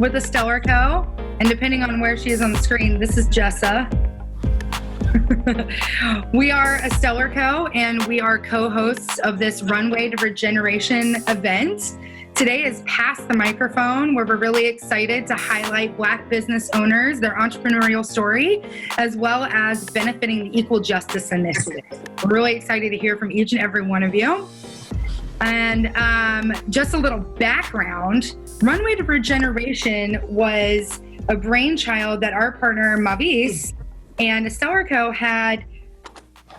with a Stellar Co. And depending on where she is on the screen, this is Jessa. We are a Stellar Co. and we are co-hosts of this Runway to Regeneration event. Today is Pass the Microphone, where we're really excited to highlight Black business owners, their entrepreneurial story, as well as benefiting the Equal Justice Initiative. We're really excited to hear from each and every one of you. And just a little background, Runway to Regeneration was a brainchild that our partner Mavis and Stellar Co. had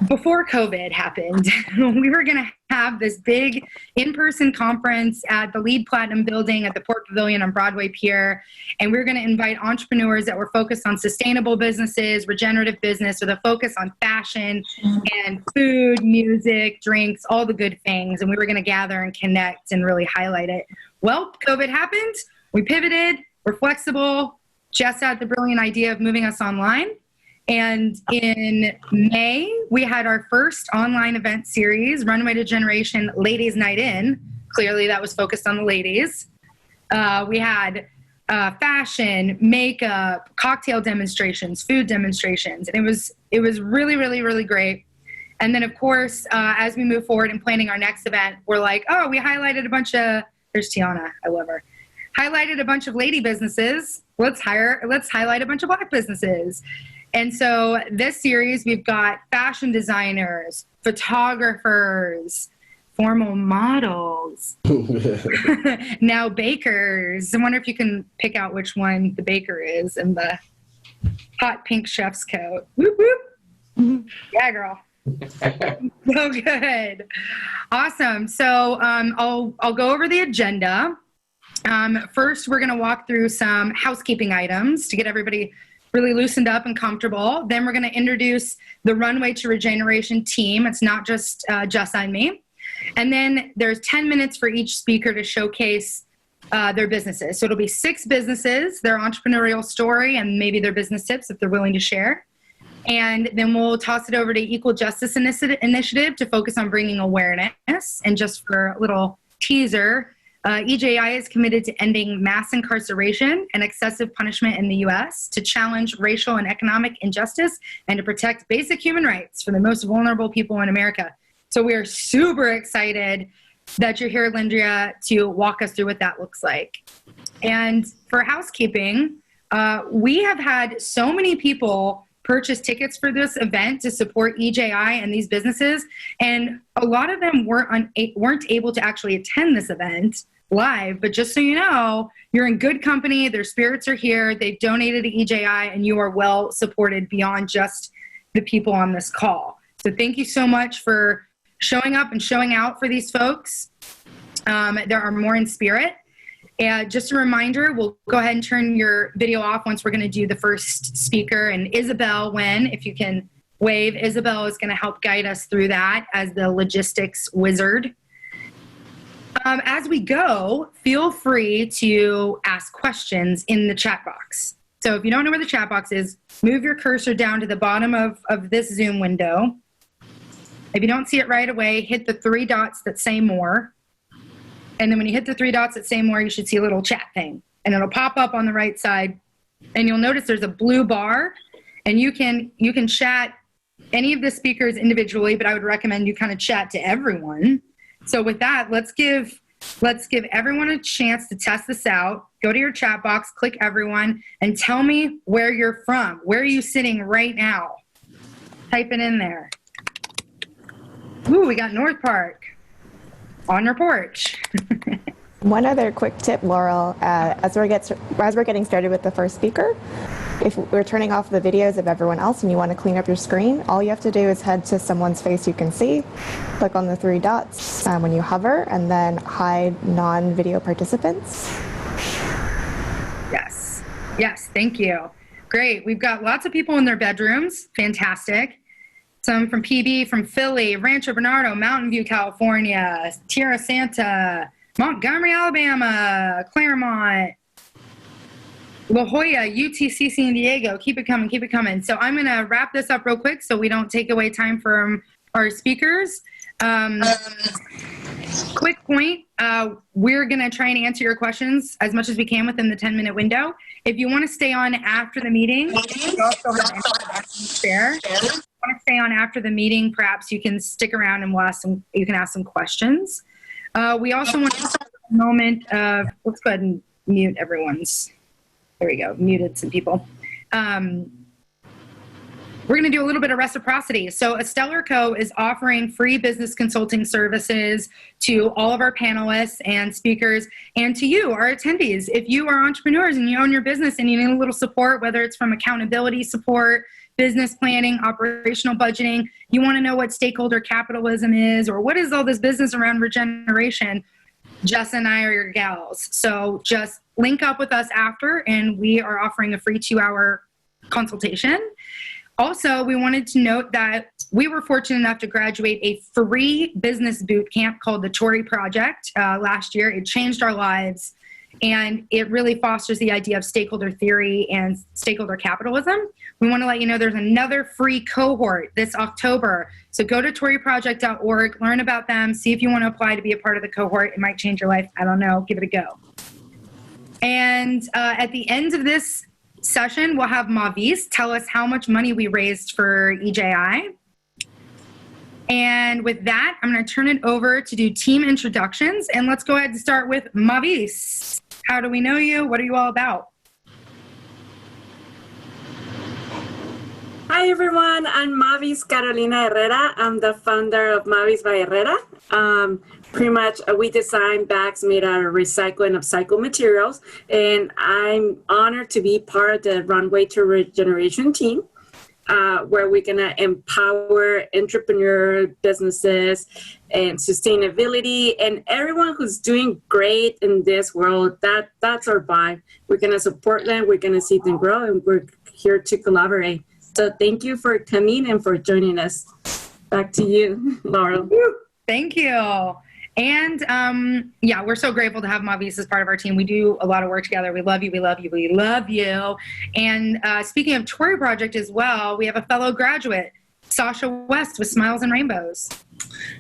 before COVID happened. We were going to have this big in-person conference at the Lead Platinum building at the Port Pavilion on Broadway Pier. And we were going to invite entrepreneurs that were focused on sustainable businesses, regenerative business, with a focus on fashion and food, music, drinks, all the good things. And we were going to gather and connect and really highlight it. Well, COVID happened. We pivoted. We're flexible. Jess had the brilliant idea of moving us online. And in May, we had our first online event series, Runway to Generation Ladies Night In. Clearly, that was focused on the ladies. We had fashion, makeup, cocktail demonstrations, food demonstrations. And it was really, really, really great. And then, of course, as we move forward in planning our next event, we're like, oh, we highlighted a bunch of, there's Tiana, I love her. Highlighted a bunch of lady businesses. Let's highlight a bunch of Black businesses. And so this series, we've got fashion designers, photographers, formal models, now bakers. I wonder if you can pick out which one the baker is in the hot pink chef's coat. Whoop, whoop. Yeah, girl. So good. Awesome. So I'll go over the agenda. First, we're going to walk through some housekeeping items to get everybody really loosened up and comfortable. Then we're going to introduce the Runway to Regeneration team. It's not just Jess and me. And then there's 10 minutes for each speaker to showcase their businesses. So it'll be 6 businesses, their entrepreneurial story, and maybe their business tips if they're willing to share. And then we'll toss it over to Equal Justice Initiative to focus on bringing awareness. And just for a little teaser, EJI is committed to ending mass incarceration and excessive punishment in the U.S., to challenge racial and economic injustice, and to protect basic human rights for the most vulnerable people in America. So we are super excited that you're here, Lendria, to walk us through what that looks like. And for housekeeping, we have had so many people purchase tickets for this event to support EJI and these businesses, and a lot of them weren't able to actually attend this event live. But just so you know, you're in good company. Their spirits are here. They've donated to EJI, and you are well supported beyond just the people on this call. So thank you so much for showing up and showing out for these folks. There are more in spirit. And just a reminder, we'll go ahead and turn your video off once we're going to do the first speaker. And Isabel, if you can wave, Isabel is going to help guide us through that as the logistics wizard. As we go, feel free to ask questions in the chat box. So if you don't know where the chat box is, move your cursor down to the bottom of this Zoom window. If you don't see it right away, hit the 3 dots that say more. And then when you hit the 3 dots that say more, you should see a little chat thing. And it'll pop up on the right side. And you'll notice there's a blue bar. And you can chat any of the speakers individually, but I would recommend you kind of chat to everyone. So with that, let's give everyone a chance to test this out. Go to your chat box, click everyone, and tell me where you're from. Where are you sitting right now? Type it in there. Ooh, we got North Park. On your porch. One other quick tip, Laurel, as we're getting started with the first speaker, if we're turning off the videos of everyone else and you want to clean up your screen, all you have to do is head to someone's face you can see, click on the 3 dots when you hover, and then hide non-video participants. Yes, thank you. Great. We've got lots of people in their bedrooms. Fantastic. Some from PB, from Philly, Rancho Bernardo, Mountain View, California, Tierra Santa, Montgomery, Alabama, Claremont, La Jolla, UTC, San Diego. Keep it coming, keep it coming. So I'm going to wrap this up real quick so we don't take away time from our speakers. Quick point, we're going to try and answer your questions as much as we can within the 10-minute window. If you want to stay on after the meeting, you also have spare. If you want to stay on after the meeting, perhaps you can stick around and you can ask some questions. We also want to take a moment of, let's go ahead and mute everyone's, there we go, muted some people. We're going to do a little bit of reciprocity. So A Stellar Co. is offering free business consulting services to all of our panelists and speakers and to you, our attendees. If you are entrepreneurs and you own your business and you need a little support, whether it's from accountability support, business planning, operational budgeting, you want to know what stakeholder capitalism is, or what is all this business around regeneration, Jess and I are your gals. So just link up with us after, and we are offering a free 2-hour consultation. Also, we wanted to note that we were fortunate enough to graduate a free business boot camp called the Tory Project last year. It changed our lives, and it really fosters the idea of stakeholder theory and stakeholder capitalism. We want to let you know there's another free cohort this October. So go to toryproject.org, learn about them, see if you want to apply to be a part of the cohort. It might change your life. I don't know. Give it a go. And at the end of this session, we'll have Mavis tell us how much money we raised for EJI. And with that, I'm going to turn it over to do team introductions. And let's go ahead and start with Mavis. How do we know you? What are you all about? Hi, everyone. I'm Mavis Carolina Herrera. I'm the founder of Mavis by Herrera. Pretty much, we design bags made out of recycled and upcycled materials, and I'm honored to be part of the Runway to Regeneration team, where we're going to empower entrepreneur businesses and sustainability and everyone who's doing great in this world. That's our vibe. We're going to support them, we're going to see them grow, and we're here to collaborate. So thank you for coming and for joining us. Back to you, Laurel. Thank you. And yeah, we're so grateful to have Mavis as part of our team. We do a lot of work together. We love you. We love you. We love you. And speaking of Tory Project as well, we have a fellow graduate, Sasha West with Smiles and Rainbows.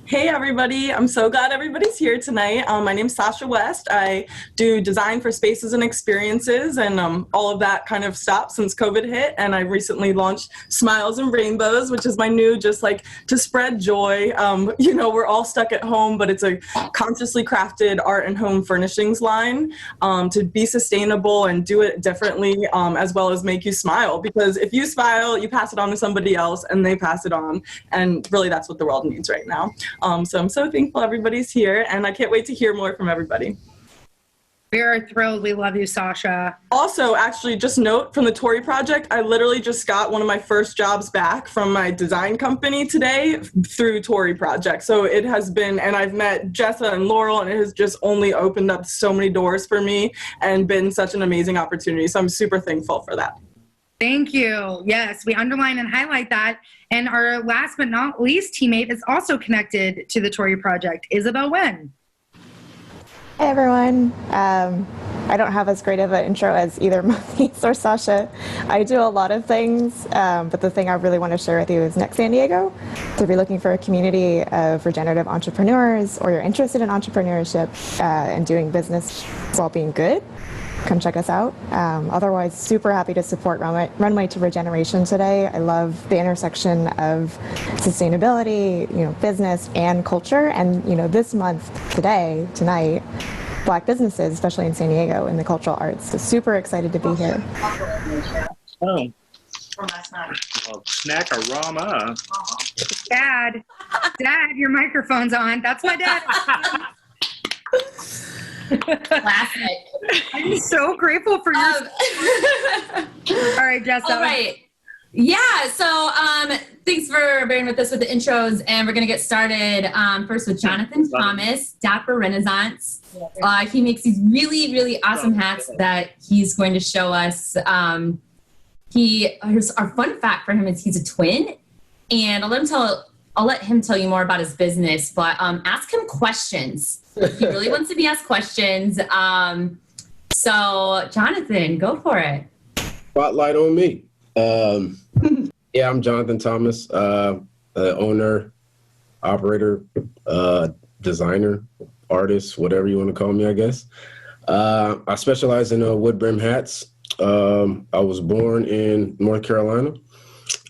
Hey everybody, I'm so glad everybody's here tonight. My name's Sasha West. I do design for spaces and experiences and all of that kind of stopped since COVID hit, and I recently launched Smiles and Rainbows, which is my new just like to spread joy. You know, we're all stuck at home, but it's a consciously crafted art and home furnishings line to be sustainable and do it differently, as well as make you smile, because if you smile, you pass it on to somebody else and they pass it on, and really that's what the world needs right now. So I'm so thankful everybody's here, and I can't wait to hear more from everybody. We are thrilled. We love you, Sasha. Also, actually, just note from the Tory Project, I literally just got one of my first jobs back from my design company today through Tory Project. So it has been, and I've met Jessa and Laurel, and it has just only opened up so many doors for me and been such an amazing opportunity. So I'm super thankful for that. Thank you. Yes, we underline and highlight that. And our last but not least teammate is also connected to the Tory Project, Isabel Wen. Hey everyone. I don't have as great of an intro as either Mavis or Sasha. I do a lot of things, but the thing I really want to share with you is Next San Diego. So if you're looking for a community of regenerative entrepreneurs, or you're interested in entrepreneurship and doing business while being good, come check us out. Otherwise, super happy to support Runway to Regeneration today. I love the intersection of sustainability, business and culture. And, this month, tonight, Black businesses, especially in San Diego, in the cultural arts. So super excited to be here. Oh. From last night. Well, snack-a-rama. Dad, your microphone's on. That's my dad. Classic. I'm so grateful for your all right, Jess. All right. Yeah, so thanks for bearing with us with the intros, and we're going to get started first with Jonathan Thomas, Dapper Renaissance. He makes these really, really awesome hats that he's going to show us. Our fun fact for him is he's a twin, and I'll let him tell you more about his business, but ask him questions. He really wants to be asked questions. So Jonathan, go for it. Spotlight on me. Yeah, I'm Jonathan Thomas, the owner operator, designer, artist, whatever you want to call me, I guess. I specialize in wood brim hats. I was born in North Carolina.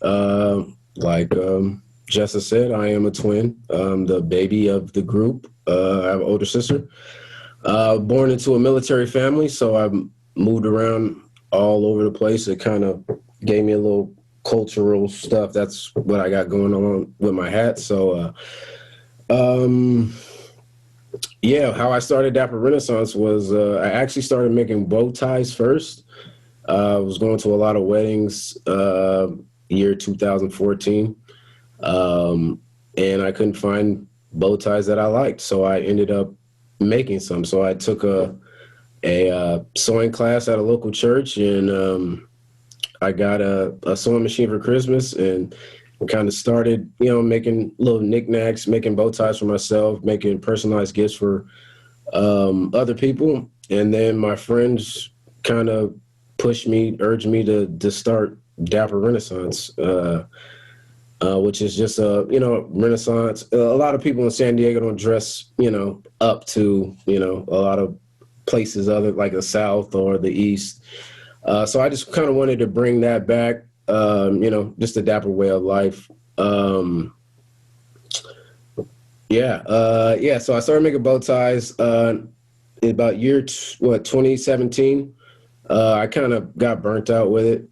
Like Jessa said, I am a twin. The baby of the group. I have an older sister. Born into a military family, so I moved around all over the place. It kind of gave me a little cultural stuff. That's what I got going on with my hat. So, yeah, how I started Dapper Renaissance was I actually started making bow ties first. I was going to a lot of weddings, year 2014, and I couldn't find bow ties that I liked. So I ended up making some. So I took a sewing class at a local church, and I got a sewing machine for Christmas, and kind of started, making little knickknacks, making bow ties for myself, making personalized gifts for other people. And then my friends kind of urged me to start Dapper Renaissance, which is just Renaissance. A lot of people in San Diego don't dress, up to, a lot of places other like the South or the East. So I just kind of wanted to bring that back, just a Dapper way of life. So I started making bow ties in about 2017. I kind of got burnt out with it.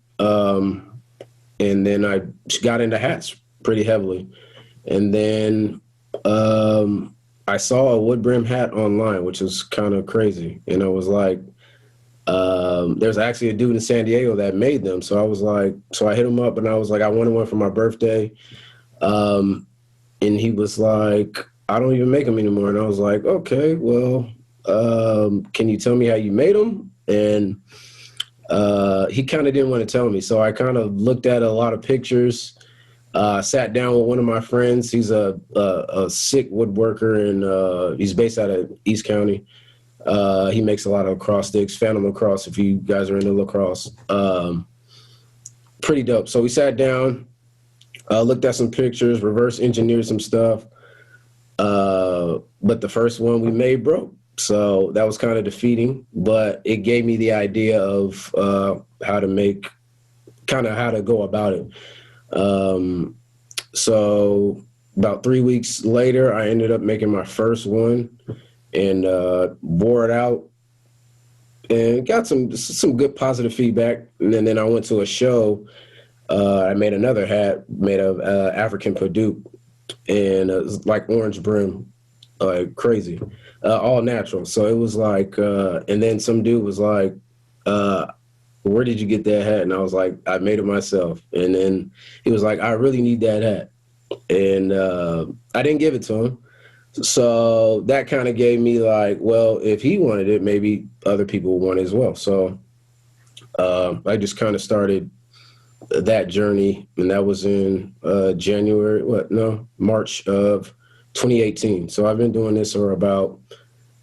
And then I got into hats pretty heavily. And then I saw a wood brim hat online, which was kind of crazy. And I was like, there's actually a dude in San Diego that made them. So I hit him up and I was like, I wanted one for my birthday. And he was like, I don't even make them anymore. And I was like, okay, well, can you tell me how you made them? And he kind of didn't want to tell me. So I kind of looked at a lot of pictures, sat down with one of my friends. He's a sick woodworker, and he's based out of East County. He makes a lot of lacrosse sticks, Phantom lacrosse, if you guys are into lacrosse. Pretty dope. So we sat down, looked at some pictures, reverse engineered some stuff. But the first one we made broke. So that was kind of defeating, but it gave me the idea of how to go about it. So about 3 weeks later, I ended up making my first one and wore it out and got some good positive feedback. And then I went to a show. I made another hat made of African Purdue, and it was like orange brim, crazy. All natural. So it was like, and then some dude was like, where did you get that hat? And I was like, I made it myself. And then he was like, I really need that hat. And I didn't give it to him. So that kind of gave me like, well, if he wanted it, maybe other people want it as well. So I just kind of started that journey. And that was in March of 2018. So I've been doing this for about,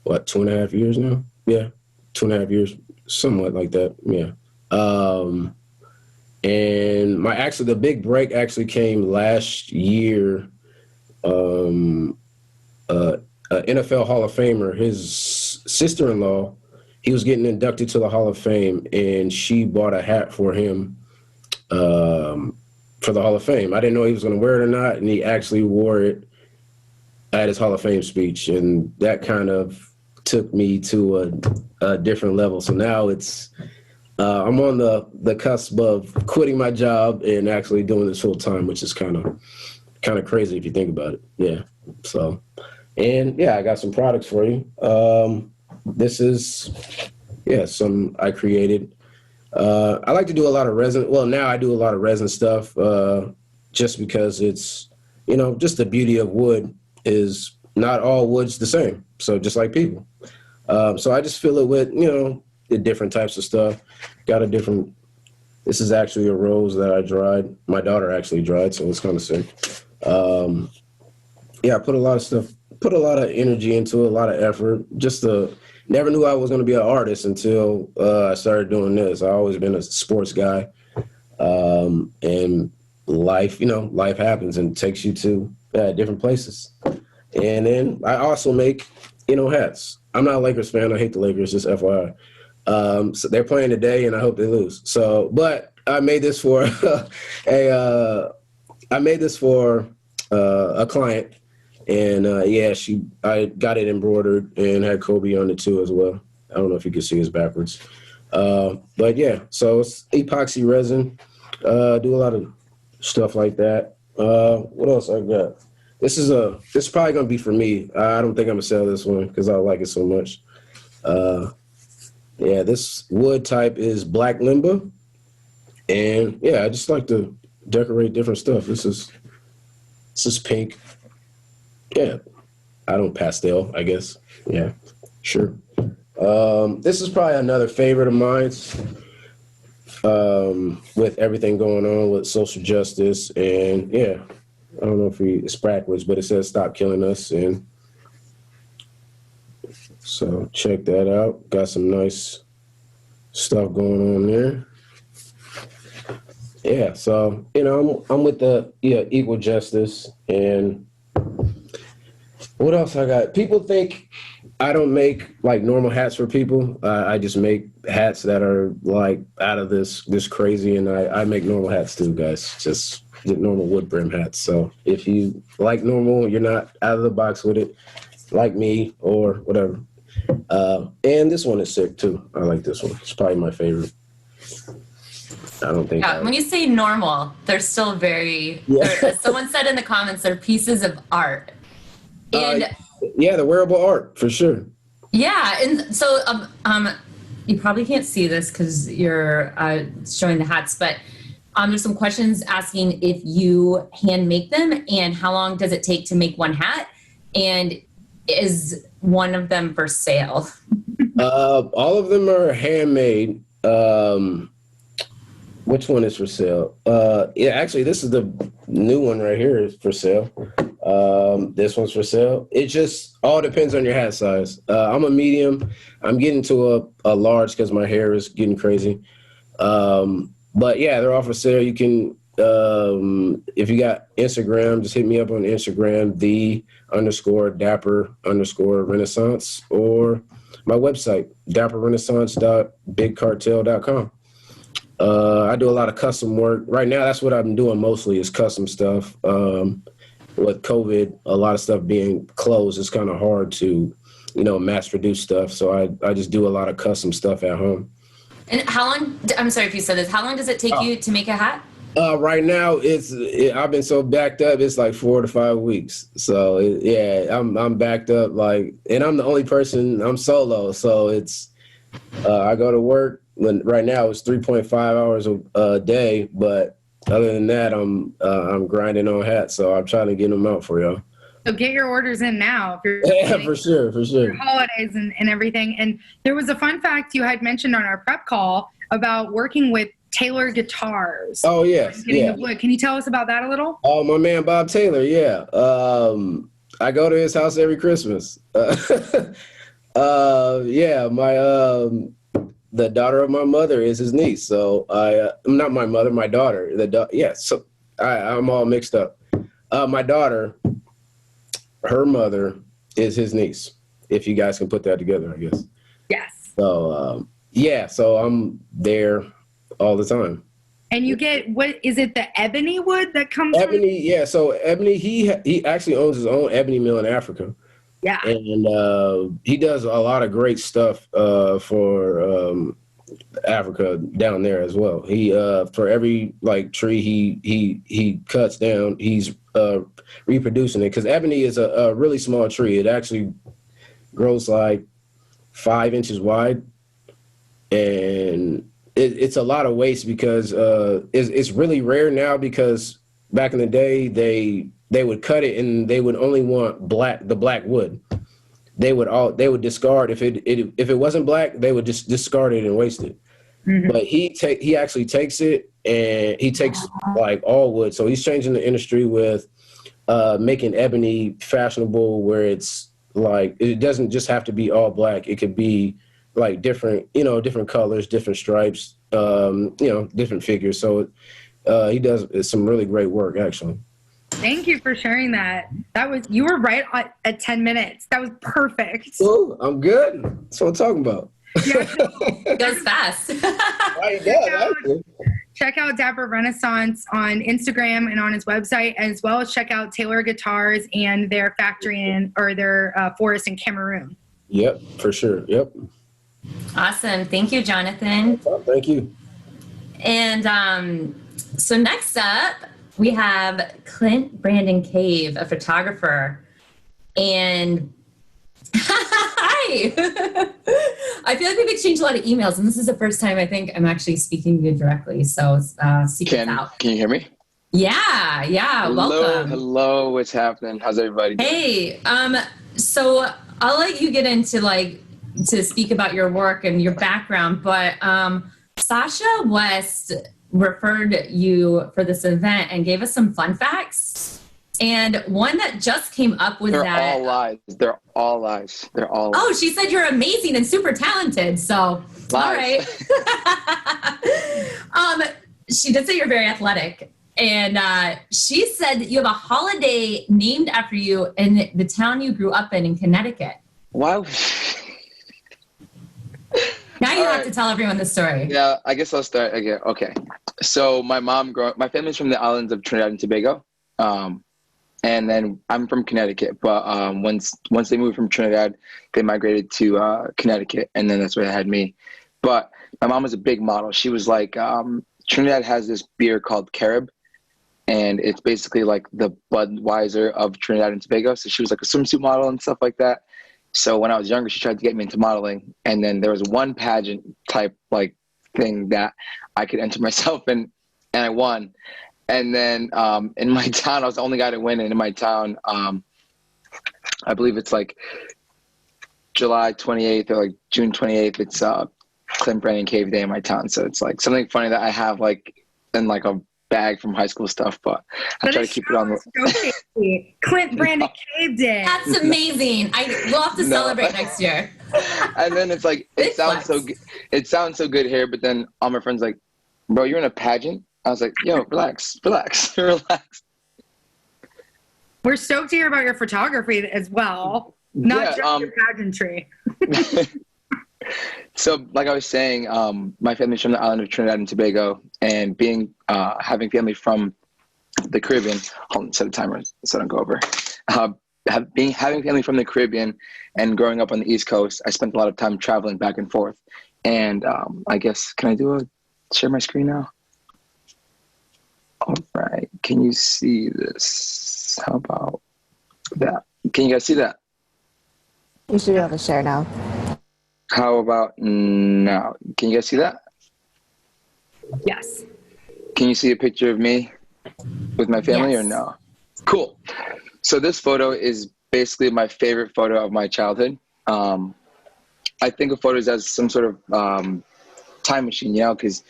2.5 years now? Yeah, 2.5 years, somewhat like that, yeah. And the big break actually came last year. NFL Hall of Famer, his sister-in-law, he was getting inducted to the Hall of Fame, and she bought a hat for him for the Hall of Fame. I didn't know he was going to wear it or not, and he actually wore it at his Hall of Fame speech, and that kind of took me to a different level. So now I'm on the cusp of quitting my job and actually doing this full time, which is kind of crazy if you think about it. Yeah. So, and yeah, I got some products for you. This is, some I created. I like to do a lot of resin. Well, now I do a lot of resin stuff, just because it's, just the beauty of wood is not all wood's the same. So just like people. So I just fill it with, the different types of stuff. This is actually a rose that I dried. My daughter actually dried, so it's kind of sick. I put a lot of stuff, put a lot of energy into it, a lot of effort. Never knew I was going to be an artist until I started doing this. I've always been a sports guy. And life happens and takes you to at different places. And then I also make, hats. I'm not a Lakers fan. I hate the Lakers, just FYI. So they're playing today, and I hope they lose. So, but I made this for a client, and I got it embroidered and had Kobe on it too as well. I don't know if you can see it's backwards, but yeah. So it's epoxy resin. Do a lot of stuff like that. What else I got? This is probably gonna be for me. I don't think I'm gonna sell this one because I like it so much. This wood type is black limba, and I just like to decorate different stuff. This is pink. Yeah, I don't pastel, I guess. Yeah, sure. This is probably another favorite of mine. With everything going on with social justice, and I don't know if it's backwards, but it says "Stop Killing Us," and so check that out. Got some nice stuff going on there. Yeah, so I'm with the equal justice, and what else I got? People think I don't make like normal hats for people. I just make hats that are like out of this crazy, and I make normal hats too, guys. Just normal wood brim hats. So if you like normal, you're not out of the box with it, like me or whatever. And this one is sick too. I like this one. It's probably my favorite. I don't think. Yeah, when you say normal, they're still very. As someone said in the comments, they're pieces of art. And the wearable art for sure. Yeah, and so you probably can't see this because you're showing the hats, but there's some questions asking if you hand make them and how long does it take to make one hat, and is one of them for sale? All of them are handmade. Which one is for sale? Actually, this is the new one right here is for sale. This one's for sale. It just all depends on your hat size. I'm a medium. I'm getting to a large because my hair is getting crazy. But yeah, they're all for sale. You can, if you got Instagram, just hit me up on Instagram, _Dapper_Renaissance, or my website, dapperrenaissance.bigcartel.com. I do a lot of custom work. Right now, that's what I'm doing mostly is custom stuff. With COVID, a lot of stuff being closed, it's kind of hard to, mass produce stuff. So I just do a lot of custom stuff at home. And how long, I'm sorry if you said this, how long does it take you to make a hat? Right now, I've been so backed up, it's like 4 to 5 weeks. So I'm backed up and I'm the only person, I'm solo. So I go to work. Right now it's 3.5 hours a day, but other than that, I'm grinding on hats. So I'm trying to get them out for y'all. So get your orders in now. For sure. Holidays and everything. And there was a fun fact you had mentioned on our prep call about working with Taylor guitars. Oh, yes. The wood. Can you tell us about that a little? Oh, my man, Bob Taylor. Yeah. I go to his house every Christmas. The daughter of my mother is his niece. So not my mother, my daughter. So I'm all mixed up. My daughter, her mother is his niece. If you guys can put that together, I guess. Yes. So so I'm there all the time. And you get, what is it, the ebony wood that comes Ebony, yeah. So Ebony, he actually owns his own ebony mill in Africa. Yeah. And he does a lot of great stuff for Africa down there as well. He for every tree he cuts down, he's reproducing it, because ebony is a really small tree. It actually grows like 5 inches wide, and it's a lot of waste because it's really rare now, because back in the day they would cut it and they would only want the black wood. They would discard if it wasn't black, they would just discard it and waste it. Mm-hmm. But he actually takes it, and he takes all wood. So he's changing the industry with making ebony fashionable, where it's it doesn't just have to be all black. It could be different colors, different stripes, different figures. So he does some really great work, actually. Thank you for sharing that. You were right at 10 minutes. That was perfect. Oh, I'm good. That's what I'm talking about. Yeah. It goes fast. Check out Dapper Renaissance on Instagram and on his website, as well as check out Taylor Guitars and their factory their forest in Cameroon. Yep, for sure. Yep. Awesome. Thank you, Jonathan. Thank you. And so next up, we have Clint Brandon Cave, a photographer. And hi! I feel like we've exchanged a lot of emails, and this is the first time I think I'm actually speaking to you directly. So secrets out. Can you hear me? Yeah. Hello, Welcome. hello. What's happening? How's everybody doing? Hey, so I'll let you get into to speak about your work and your background, but Sasha West referred you for this event and gave us some fun facts. And one that just came up was They're all lies. They're all lies. Oh, she said you're amazing and super talented. So, lies. All right. She did say you're very athletic. And she said that you have a holiday named after you in the town you grew up in Connecticut. Wow. Now you have to tell everyone the story. Yeah, I guess I'll start again. Okay. So my family's from the islands of Trinidad and Tobago. And then I'm from Connecticut, but once they moved from Trinidad, they migrated to Connecticut, and then that's where they had me. But my mom was a big model. She was like, Trinidad has this beer called Carib, and it's basically like the Budweiser of Trinidad and Tobago. So she was like a swimsuit model and stuff like that. So when I was younger, she tried to get me into modeling, and then there was one pageant type like thing that I could enter myself in, and I won. And then in my town, I was the only guy to win. And in my town, I believe it's like July 28th or like June 28th. It's Clint Brandon Cave Day in my town. So it's like something funny that I have like in like a bag from high school stuff, but I try to keep it on the Clint Brandon Cave Day. That's amazing. We'll have to celebrate next year. And then it's like, it sounds so good here, but then all my friends like, bro, you're in a pageant? I was like, yo, relax. We're stoked to hear about your photography as well, not just your pageantry. So like I was saying, my family's from the island of Trinidad and Tobago, and having family from the Caribbean, hold on, set a timer so I don't go over. Having family from the Caribbean and growing up on the East Coast, I spent a lot of time traveling back and forth. And I guess, can I share my screen now? All right, can you see this? How about that? Can you guys see that? You should be able to share now. How about now? Can you guys see that? Yes. Can you see a picture of me with my family or no? Cool. So this photo is basically my favorite photo of my childhood. I think of photos as some sort of time machine, because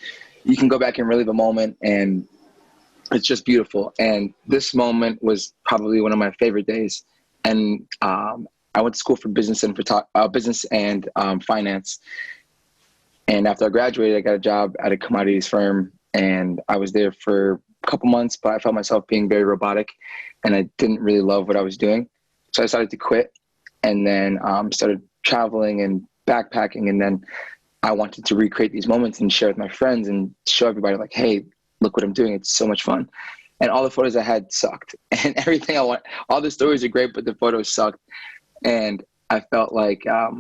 you can go back and relive a moment, and it's just beautiful. And this moment was probably one of my favorite days. And I went to school for business and finance. And after I graduated, I got a job at a commodities firm, and I was there for a couple months, but I felt myself being very robotic, and I didn't really love what I was doing. So I decided to quit, and then started traveling and backpacking. And then I wanted to recreate these moments and share with my friends and show everybody like, hey, look what I'm doing. It's so much fun. And all the photos I had sucked, and everything all the stories are great, but the photos sucked. And I felt like I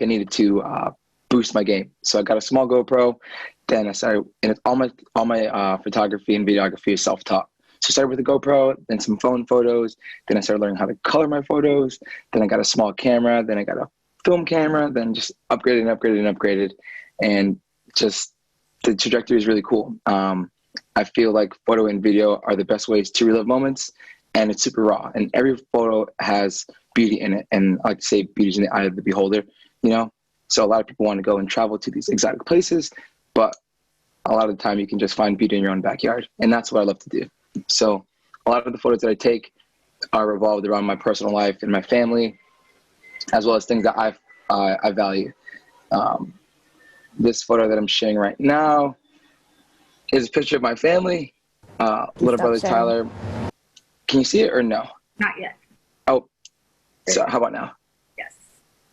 needed to boost my game. So I got a small GoPro. Then I started, and all my photography and videography is self-taught. So I started with a GoPro, then some phone photos. Then I started learning how to color my photos. Then I got a small camera. Then I got a film camera. Then just upgraded. And just the trajectory is really cool. I feel like photo and video are the best ways to relive moments, and it's super raw. And every photo has beauty in it. And I like to say beauty's in the eye of the beholder, So a lot of people want to go and travel to these exotic places, but a lot of the time you can just find beauty in your own backyard. And that's what I love to do. So a lot of the photos that I take are revolved around my personal life and my family, as well as things that I value. This photo that I'm sharing right now is a picture of my family. little brother Deception. Tyler. Can you see it or no? Not yet. Oh, so how about now? Yes.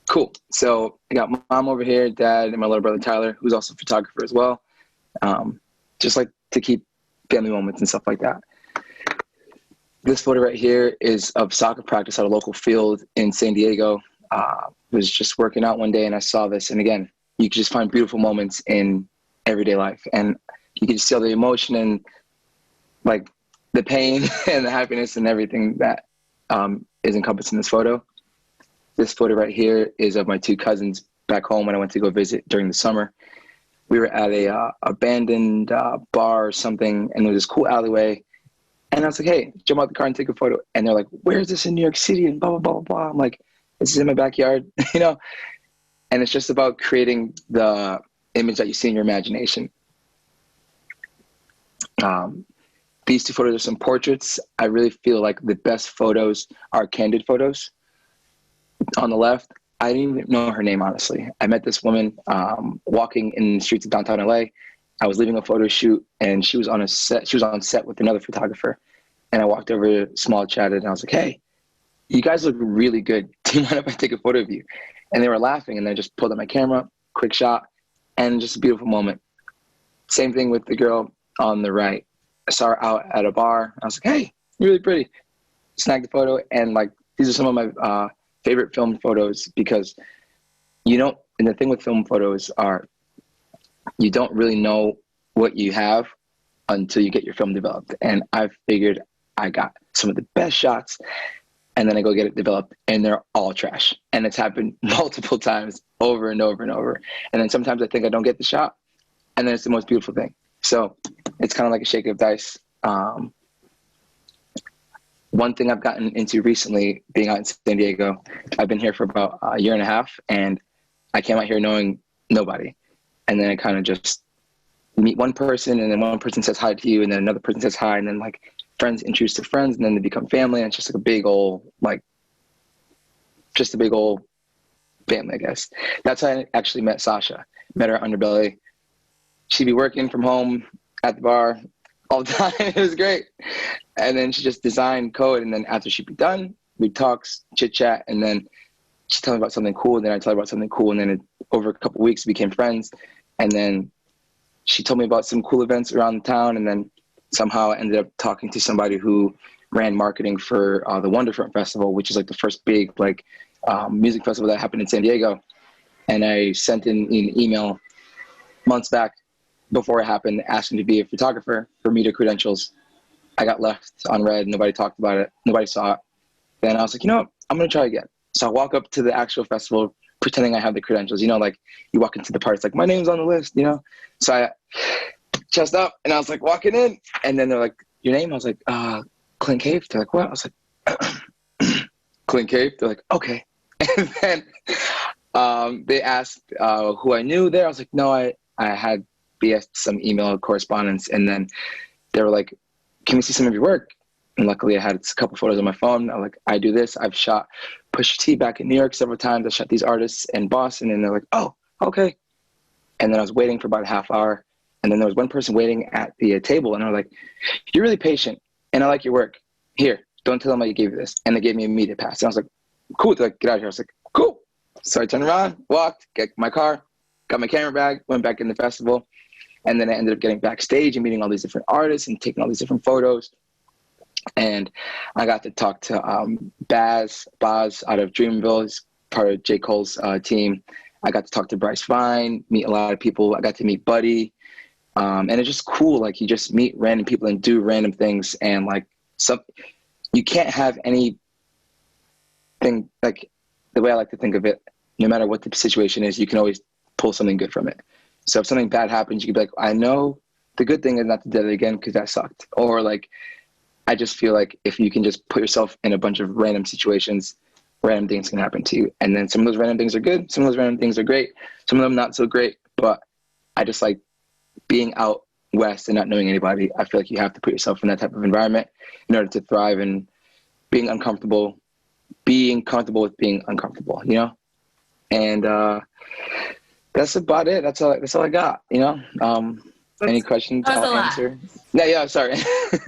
Cool. So I got mom over here, dad, and my little brother Tyler, who's also a photographer as well. Just like to keep family moments and stuff like that. This photo right here is of soccer practice at a local field in San Diego. Was just working out one day and I saw this. And again, you can just find beautiful moments in everyday life. And you can just see all the emotion and like the pain and the happiness and everything that is encompassed in this photo. This photo right here is of my two cousins back home when I went to go visit during the summer. We were at a abandoned bar or something, and there was this cool alleyway. And I was like, hey, jump out the car and take a photo. And they're like, where's this in New York City? And blah, blah, blah, blah. I'm like, this is in my backyard, you know? And it's just about creating the image that you see in your imagination. These two photos are some portraits. I really feel like the best photos are candid photos. On the left, I didn't even know her name, honestly. I met this woman walking in the streets of downtown LA. I was leaving a photo shoot and she was on set. She was on set with another photographer. And I walked over, small chatted, and I was like, hey, you guys look really good. Do you mind if I take a photo of you? And they were laughing, and I just pulled out my camera, quick shot, and just a beautiful moment. Same thing with the girl on the right. I saw her out at a bar. I was like, hey, you're really pretty. Snagged the photo, and like these are some of my favorite film photos because and the thing with film photos are you don't really know what you have until you get your film developed. And I figured I got some of the best shots, and then I go get it developed and they're all trash. And it's happened multiple times over and over and over. And then sometimes I think I don't get the shot, and then it's the most beautiful thing. So it's kind of like a shake of dice. One thing I've gotten into recently, being out in San Diego, I've been here for about a year and a half, and I came out here knowing nobody. And then I kind of just meet one person, and then one person says hi to you, and then another person says hi, and then like friends introduce to friends, and then they become family, and it's just like a big old, just a big old family, I guess. That's how I actually met Sasha. Met her at Underbelly. She'd be working from home at the bar all the time. It was great. And then she just designed code, and then after she'd be done, we'd talk, chit chat, and then she'd tell me about something cool, and then I'd tell her about something cool, and then over a couple of weeks we became friends. And then she told me about some cool events around town, and then somehow I ended up talking to somebody who ran marketing for the Wonderfront Festival, which is like the first big music festival that happened in San Diego. And I sent in an email months back before it happened, asking to be a photographer for media credentials. I got left on red. Nobody talked about it. Nobody saw it. Then I was like, you know what? I'm going to try again. So I walk up to the actual festival pretending I have the credentials. You know, like you walk into the party, it's like, my name's on the list, you know? So I chest up and I was like walking in, and then they're like, your name? I was like, Clint Cave. They're like, what? I was like, Clint Cave. They're like, okay. And then they asked who I knew there. I was like, no, I had BS some email correspondence. And then they were like, can we see some of your work? And luckily I had a couple photos on my phone. I'm like, I do this. I've shot Pusha T back in New York several times. I shot these artists in Boston, and they're like, oh, okay. And then I was waiting for about a half hour. And then there was one person waiting at the table, and I was like, you're really patient, and I like your work. Here, don't tell them I gave you this. And they gave me a media pass. And I was like, cool. They're like, get out of here. I was like, cool. So I turned around, walked, got my car, got my camera bag, went back in the festival. And then I ended up getting backstage and meeting all these different artists and taking all these different photos. And I got to talk to Boz out of Dreamville. He's part of J. Cole's team. I got to talk to Bryce Vine, meet a lot of people. I got to meet Buddy. And it's just cool. Like, you just meet random people and do random things. And like, you can't have anything, like the way I like to think of it, no matter what the situation is, you can always pull something good from it. So if something bad happens, you can be like, I know the good thing is not to do it again because that sucked. Or like, I just feel like if you can just put yourself in a bunch of random situations, random things can happen to you. And then some of those random things are good. Some of those random things are great. Some of them not so great. But I just like being out west and not knowing anybody. I feel like you have to put yourself in that type of environment in order to thrive, and being comfortable with being uncomfortable, you know? And that's about it. That's all I got, you know? Any questions? That was I'll a lot. answer. Yeah, sorry.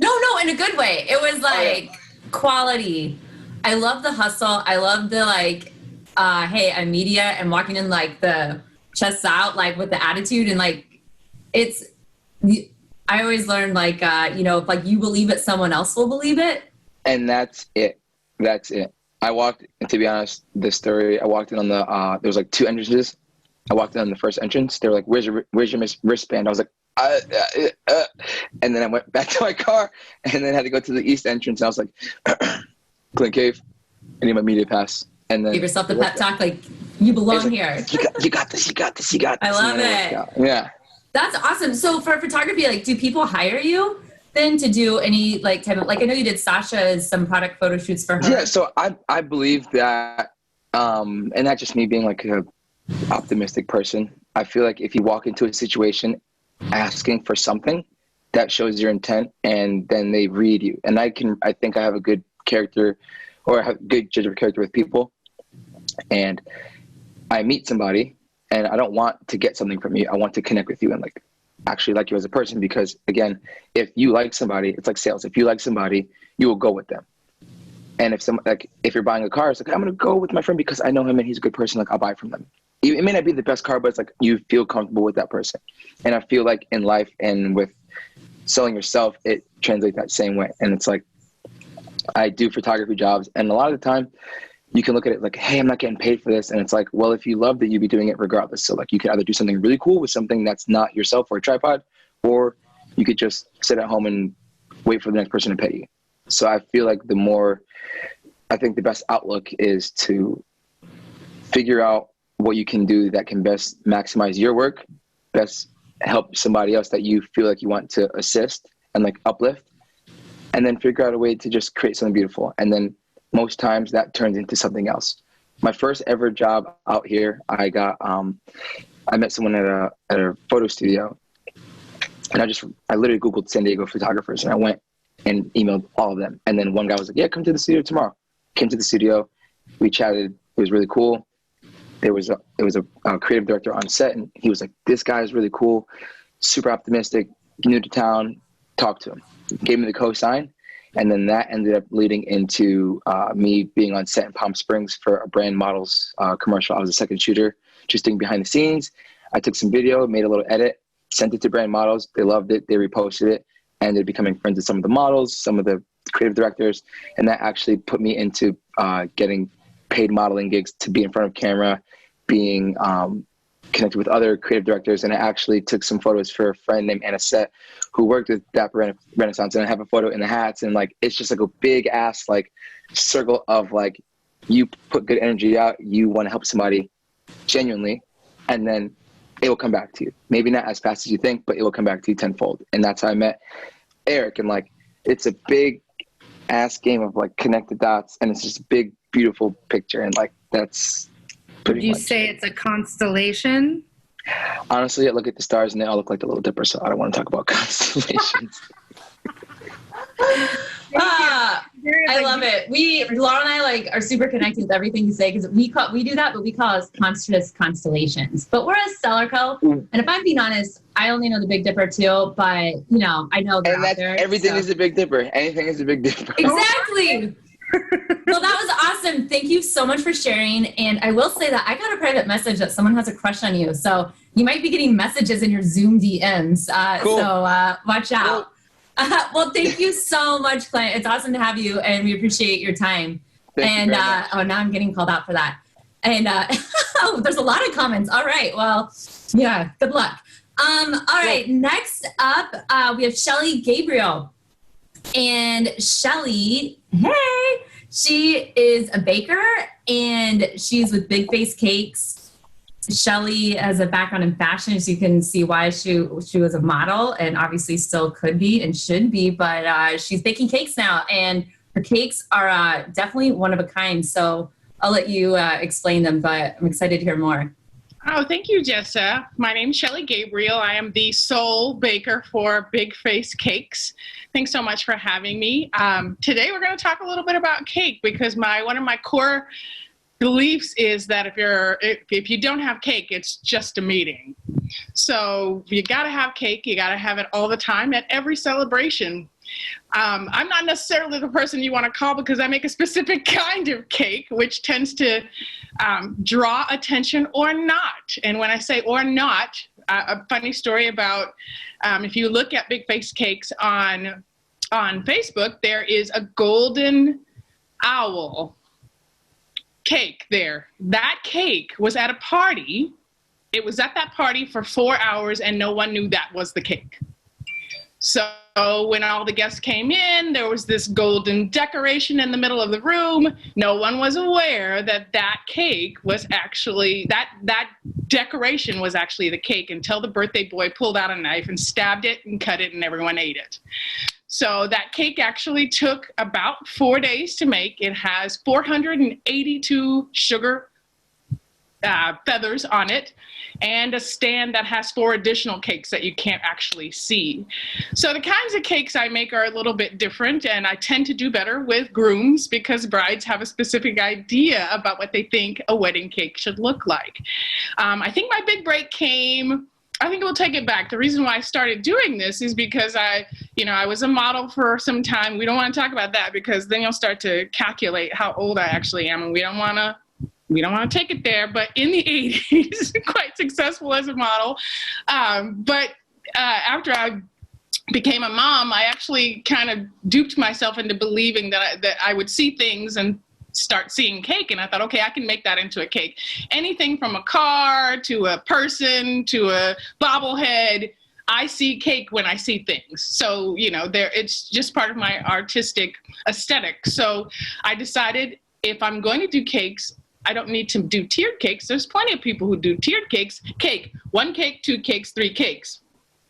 No, in a good way. It was like quality. I love the hustle. I love the like, hey, I'm media and walking in like the chests out, like with the attitude and like, I always learned like, if like you believe it, someone else will believe it. And that's it. I walked, to be honest, this story, I walked in on the, there was like 2 entrances. I walked in on the first entrance. They were like, where's your wristband? I was like, and then I went back to my car and then had to go to the east entrance. And I was like, Clint Cave, I need my media pass. And then give yourself the pep talk, like you belong here. You got this. I love it. Yeah. That's awesome. So for photography, like, do people hire you then to do any like type of, like, I know you did Sasha's some product photo shoots for her. Yeah. So I believe that, and not just me being like a optimistic person. I feel like if you walk into a situation asking for something, that shows your intent, and then they read you. And I think I have a good character, or I have a good judge of character with people. And I meet somebody and I don't want to get something from you. I want to connect with you and like actually like you as a person, because again, if you like somebody, it's like sales. If you like somebody, you will go with them. And if you're buying a car, it's like, I'm going to go with my friend because I know him and he's a good person. Like, I'll buy from them. It may not be the best car, but it's like you feel comfortable with that person. And I feel like in life and with selling yourself, it translates that same way. And it's like, I do photography jobs, and a lot of the time you can look at it like, hey, I'm not getting paid for this. And it's like, well, if you loved it, you'd be doing it regardless. So like, you could either do something really cool with something that's not yourself or a tripod, or you could just sit at home and wait for the next person to pay you. So I feel like I think the best outlook is to figure out what you can do that can best maximize your work, best help somebody else that you feel like you want to assist and like uplift, and then figure out a way to just create something beautiful. And then most times that turns into something else. My first ever job out here, I met someone at a photo studio, and I literally Googled San Diego photographers, and I went and emailed all of them. And then one guy was like, yeah, come to the studio tomorrow. Came to the studio, we chatted, it was really cool. There was a creative director on set, and he was like, this guy is really cool, super optimistic, new to town, talk to him. Gave me the cosign, and then that ended up leading into me being on set in Palm Springs for a brand models commercial. I was a second shooter, just doing behind the scenes. I took some video, made a little edit, sent it to brand models. They loved it, they reposted it, and they're becoming friends with some of the models, some of the creative directors, and that actually put me into getting paid modeling gigs to be in front of camera, being connected with other creative directors. And I actually took some photos for a friend named Anna who worked with Dapper Renaissance, and I have a photo in the hats, and like it's just like a big ass like circle of like, you put good energy out, you want to help somebody genuinely, and then it will come back to you. Maybe not as fast as you think, but it will come back to you tenfold. And that's how I met Eric. And like, it's a big ass game of like connect the dots, and it's just a big, beautiful picture. And like, that's pretty much. Would you say it's a constellation? Honestly, I look at the stars and they all look like the Little Dipper, so I don't want to talk about constellations. I love it. Laura and I like are super connected with everything you say, because we do that, but we call it constellations. But we're a Stellar Co. And if I'm being honest, I only know the Big Dipper too, but I know they're out there. Everything is a Big Dipper. Anything is a Big Dipper. Exactly. Well, that was awesome. Thank you so much for sharing. And I will say that I got a private message that someone has a crush on you. So you might be getting messages in your Zoom DMs. Cool. So watch out. Cool. Well, thank you so much, Clint. It's awesome to have you, and we appreciate your time. Thank you now I'm getting called out for that. And there's a lot of comments. All right. Well, yeah, good luck. All right. Next up, we have Shelly Gabriel. And Shelley, hey, she is a baker, and she's with Big Face Cakes. Shelley has a background in fashion, so you can see why she was a model, and obviously still could be and should be, but she's baking cakes now, and her cakes are definitely one of a kind. So I'll let you explain them, but I'm excited to hear more. Oh, thank you, Jessa. My name is Shelly Gabriel. I am the sole baker for Big Face Cakes. Thanks so much for having me. Today we're going to talk a little bit about cake, because one of my core beliefs is that if you don't have cake, it's just a meeting. So you got to have cake. You got to have it all the time at every celebration. I'm not necessarily the person you want to call because I make a specific kind of cake, which tends to draw attention or not. And when I say or not, a funny story about if you look at Big Face Cakes on Facebook, there is a golden owl cake there. That cake was at a party. It was at that party for 4 hours and no one knew that was the cake. So when all the guests came in, there was this golden decoration in the middle of the room. No one was aware that that cake was actually, that decoration was actually the cake until the birthday boy pulled out a knife and stabbed it and cut it and everyone ate it. So that cake actually took about 4 days to make. It has 482 sugar feathers on it, and a stand that has 4 additional cakes that you can't actually see. So the kinds of cakes I make are a little bit different, and I tend to do better with grooms because brides have a specific idea about what they think a wedding cake should look like. I think my big break came, I think we'll take it back. The reason why I started doing this is because I was a model for some time. We don't want to talk about that because then you'll start to calculate how old I actually am, and we don't want to take it there, but in the 80s, quite successful as a model. But after I became a mom, I actually kind of duped myself into believing that I would see things and start seeing cake. And I thought, okay, I can make that into a cake. Anything from a car to a person to a bobblehead, I see cake when I see things. So, it's just part of my artistic aesthetic. So I decided if I'm going to do cakes, I don't need to do tiered cakes. There's plenty of people who do tiered cakes. Cake, 1 cake, 2 cakes, 3 cakes.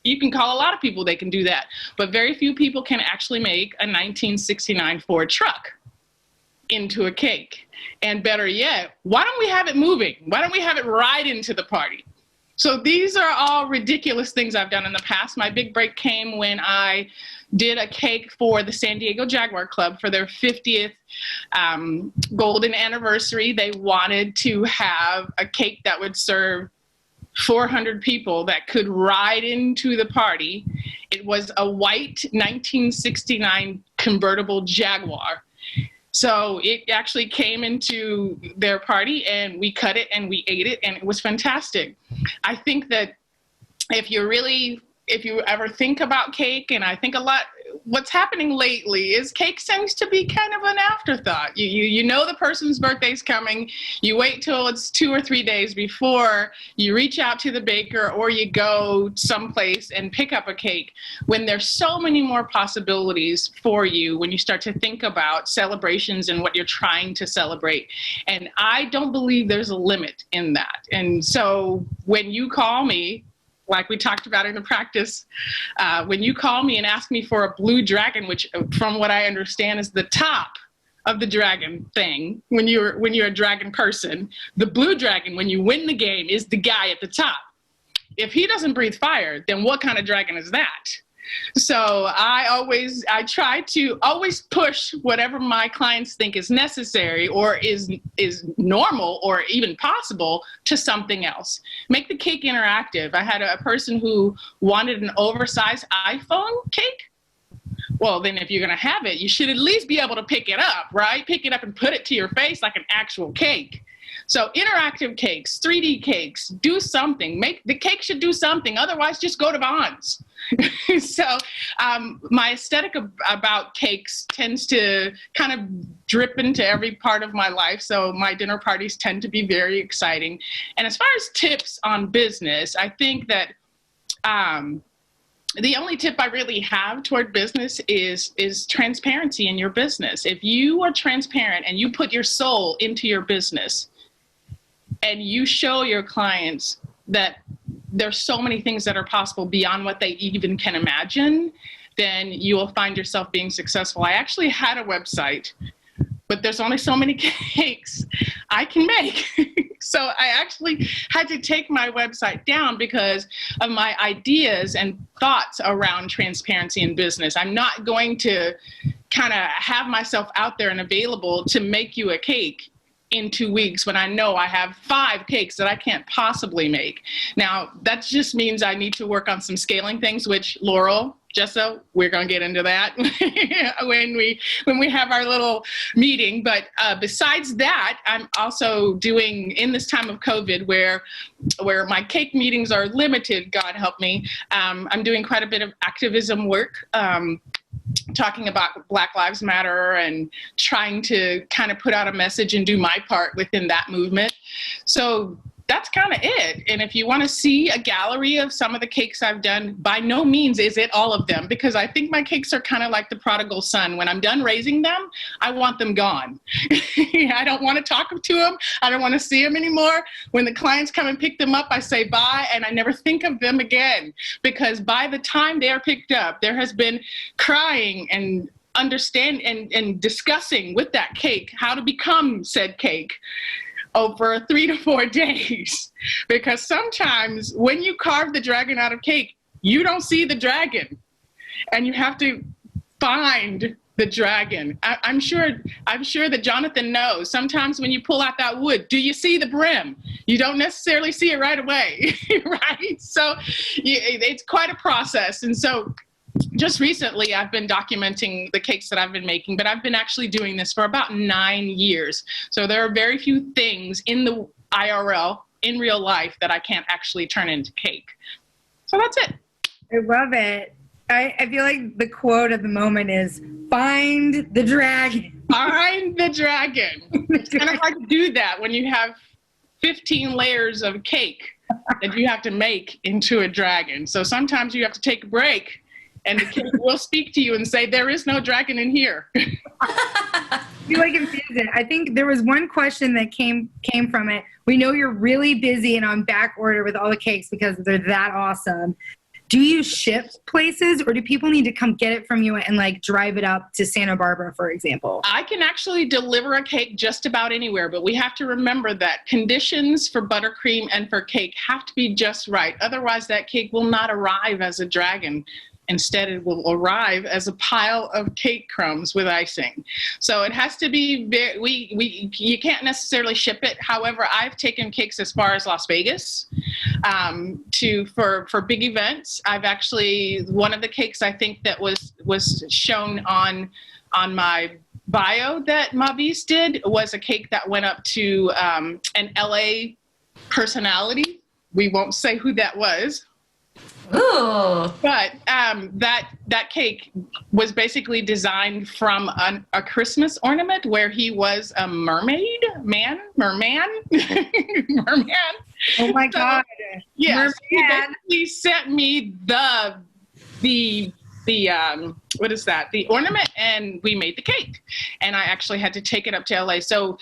You can call a lot of people, they can do that. But very few people can actually make a 1969 Ford truck into a cake. And better yet, why don't we have it moving? Why don't we have it ride into the party? So these are all ridiculous things I've done in the past. My big break came when I did a cake for the San Diego Jaguar Club for their 50th golden anniversary. They wanted to have a cake that would serve 400 people that could ride into the party. It was a white 1969 convertible Jaguar. So it actually came into their party and we cut it and we ate it and it was fantastic. I think that if you ever think about cake, and I think a lot, what's happening lately is cake seems to be kind of an afterthought. You know the person's birthday's coming, you wait till it's 2 or 3 days before you reach out to the baker or you go someplace and pick up a cake, when there's so many more possibilities for you when you start to think about celebrations and what you're trying to celebrate. And I don't believe there's a limit in that. And so when you call me, like we talked about in the practice, when you call me and ask me for a blue dragon, which from what I understand is the top of the dragon thing, when you're a dragon person, the blue dragon, when you win the game, is the guy at the top. If he doesn't breathe fire, then what kind of dragon is that? So I try to always push whatever my clients think is necessary or is normal or even possible to something else. Make the cake interactive. I had a person who wanted an oversized iPhone cake. Well, then if you're going to have it, you should at least be able to pick it up, right? Pick it up and put it to your face like an actual cake. So interactive cakes, 3D cakes, do something. The cake should do something. Otherwise, just go to Bonds. So my aesthetic about cakes tends to kind of drip into every part of my life. So my dinner parties tend to be very exciting. And as far as tips on business, I think that the only tip I really have toward business is transparency in your business. If you are transparent and you put your soul into your business, and you show your clients that there's so many things that are possible beyond what they even can imagine, then you will find yourself being successful. I actually had a website, but there's only so many cakes I can make. So I actually had to take my website down because of my ideas and thoughts around transparency in business. I'm not going to kind of have myself out there and available to make you a cake in 2 weeks when I know I have 5 cakes that I can't possibly make. Now, that just means I need to work on some scaling things, which Laurel, Jessa, we're going to get into that when we have our little meeting. But besides that, I'm also doing, in this time of COVID where my cake meetings are limited, God help me, I'm doing quite a bit of activism work, talking about Black Lives Matter and trying to kind of put out a message and do my part within that movement. So that's kind of it. And if you want to see a gallery of some of the cakes I've done, by no means is it all of them, because I think my cakes are kind of like the prodigal son. When I'm done raising them, I want them gone. I don't want to talk to them. I don't want to see them anymore. When the clients come and pick them up, I say bye, and I never think of them again, because by the time they are picked up, there has been crying and and discussing with that cake how to become said cake over 3 to 4 days. Because sometimes when you carve the dragon out of cake, you don't see the dragon, and you have to find the dragon. I'm sure that Jonathan knows. Sometimes when you pull out that wood, do you see the brim? You don't necessarily see it right away, right? So it's quite a process. And so just recently, I've been documenting the cakes that I've been making, but I've been actually doing this for about 9 years. So there are very few things in the IRL, in real life, that I can't actually turn into cake. So that's it. I love it. I feel like the quote of the moment is, find the dragon. Find the dragon. It's kind of hard to do that when you have 15 layers of cake that you have to make into a dragon. So sometimes you have to take a break, and the cake will speak to you and say, there is no dragon in here. I feel like it. I think there was one question that came from it. We know you're really busy and on back order with all the cakes because they're that awesome. Do you ship places, or do people need to come get it from you and like drive it up to Santa Barbara, for example? I can actually deliver a cake just about anywhere, but we have to remember that conditions for buttercream and for cake have to be just right. Otherwise, that cake will not arrive as a dragon. Instead, it will arrive as a pile of cake crumbs with icing. So it has to be you can't necessarily ship it. However, I've taken cakes as far as Las Vegas for big events. I've actually, one of the cakes I think that was shown on my bio that Mavis did was a cake that went up to an LA personality. We won't say who that was. Ooh. But that cake was basically designed from a Christmas ornament where he was a merman. Oh my God. Yes, he basically sent me the what is that? The ornament, and we made the cake. And I actually had to take it up to LA. So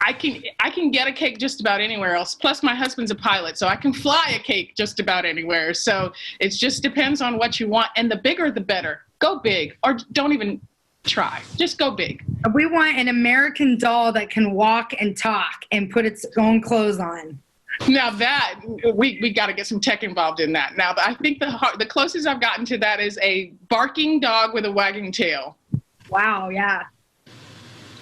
I can get a cake just about anywhere else. Plus, my husband's a pilot, so I can fly a cake just about anywhere. So it just depends on what you want. And the bigger, the better. Go big, or don't even try. Just go big. We want an American doll that can walk and talk and put its own clothes on. Now that we got to get some tech involved in that. Now, I think the closest I've gotten to that is a barking dog with a wagging tail. Wow. Yeah.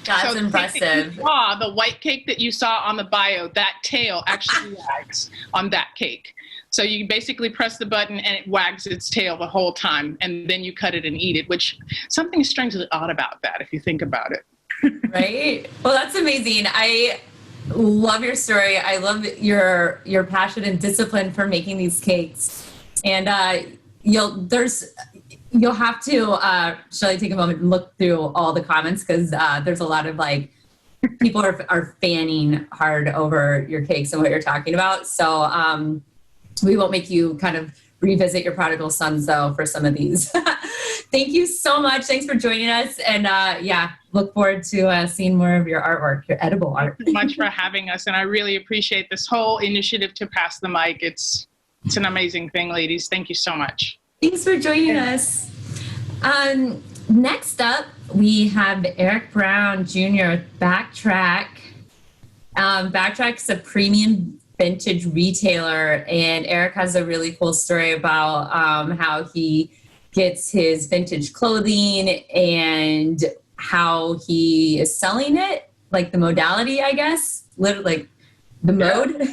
That's so impressive. The white cake that you saw on the bio, that tail actually wags on that cake. So you basically press the button and it wags its tail the whole time, and then you cut it and eat it, which something strangely odd about that if you think about it. Right? Well, that's amazing. I love your story. I love your passion and discipline for making these cakes. And you'll have to, Shelley, take a moment and look through all the comments, because there's a lot of people are fanning hard over your cakes and what you're talking about. So we won't make you kind of revisit your prodigal sons, though, for some of these. Thank you so much. Thanks for joining us. And look forward to seeing more of your artwork, your edible art. Thank you so much for having us. And I really appreciate this whole initiative to pass the mic. It's an amazing thing, ladies. Thank you so much. Thanks for joining us. Next up, we have Eric Brown Jr. with Backtrack. Backtrack's a premium vintage retailer, and Eric has a really cool story about how he gets his vintage clothing and how he is selling it like the modality, I guess, literally like the mode.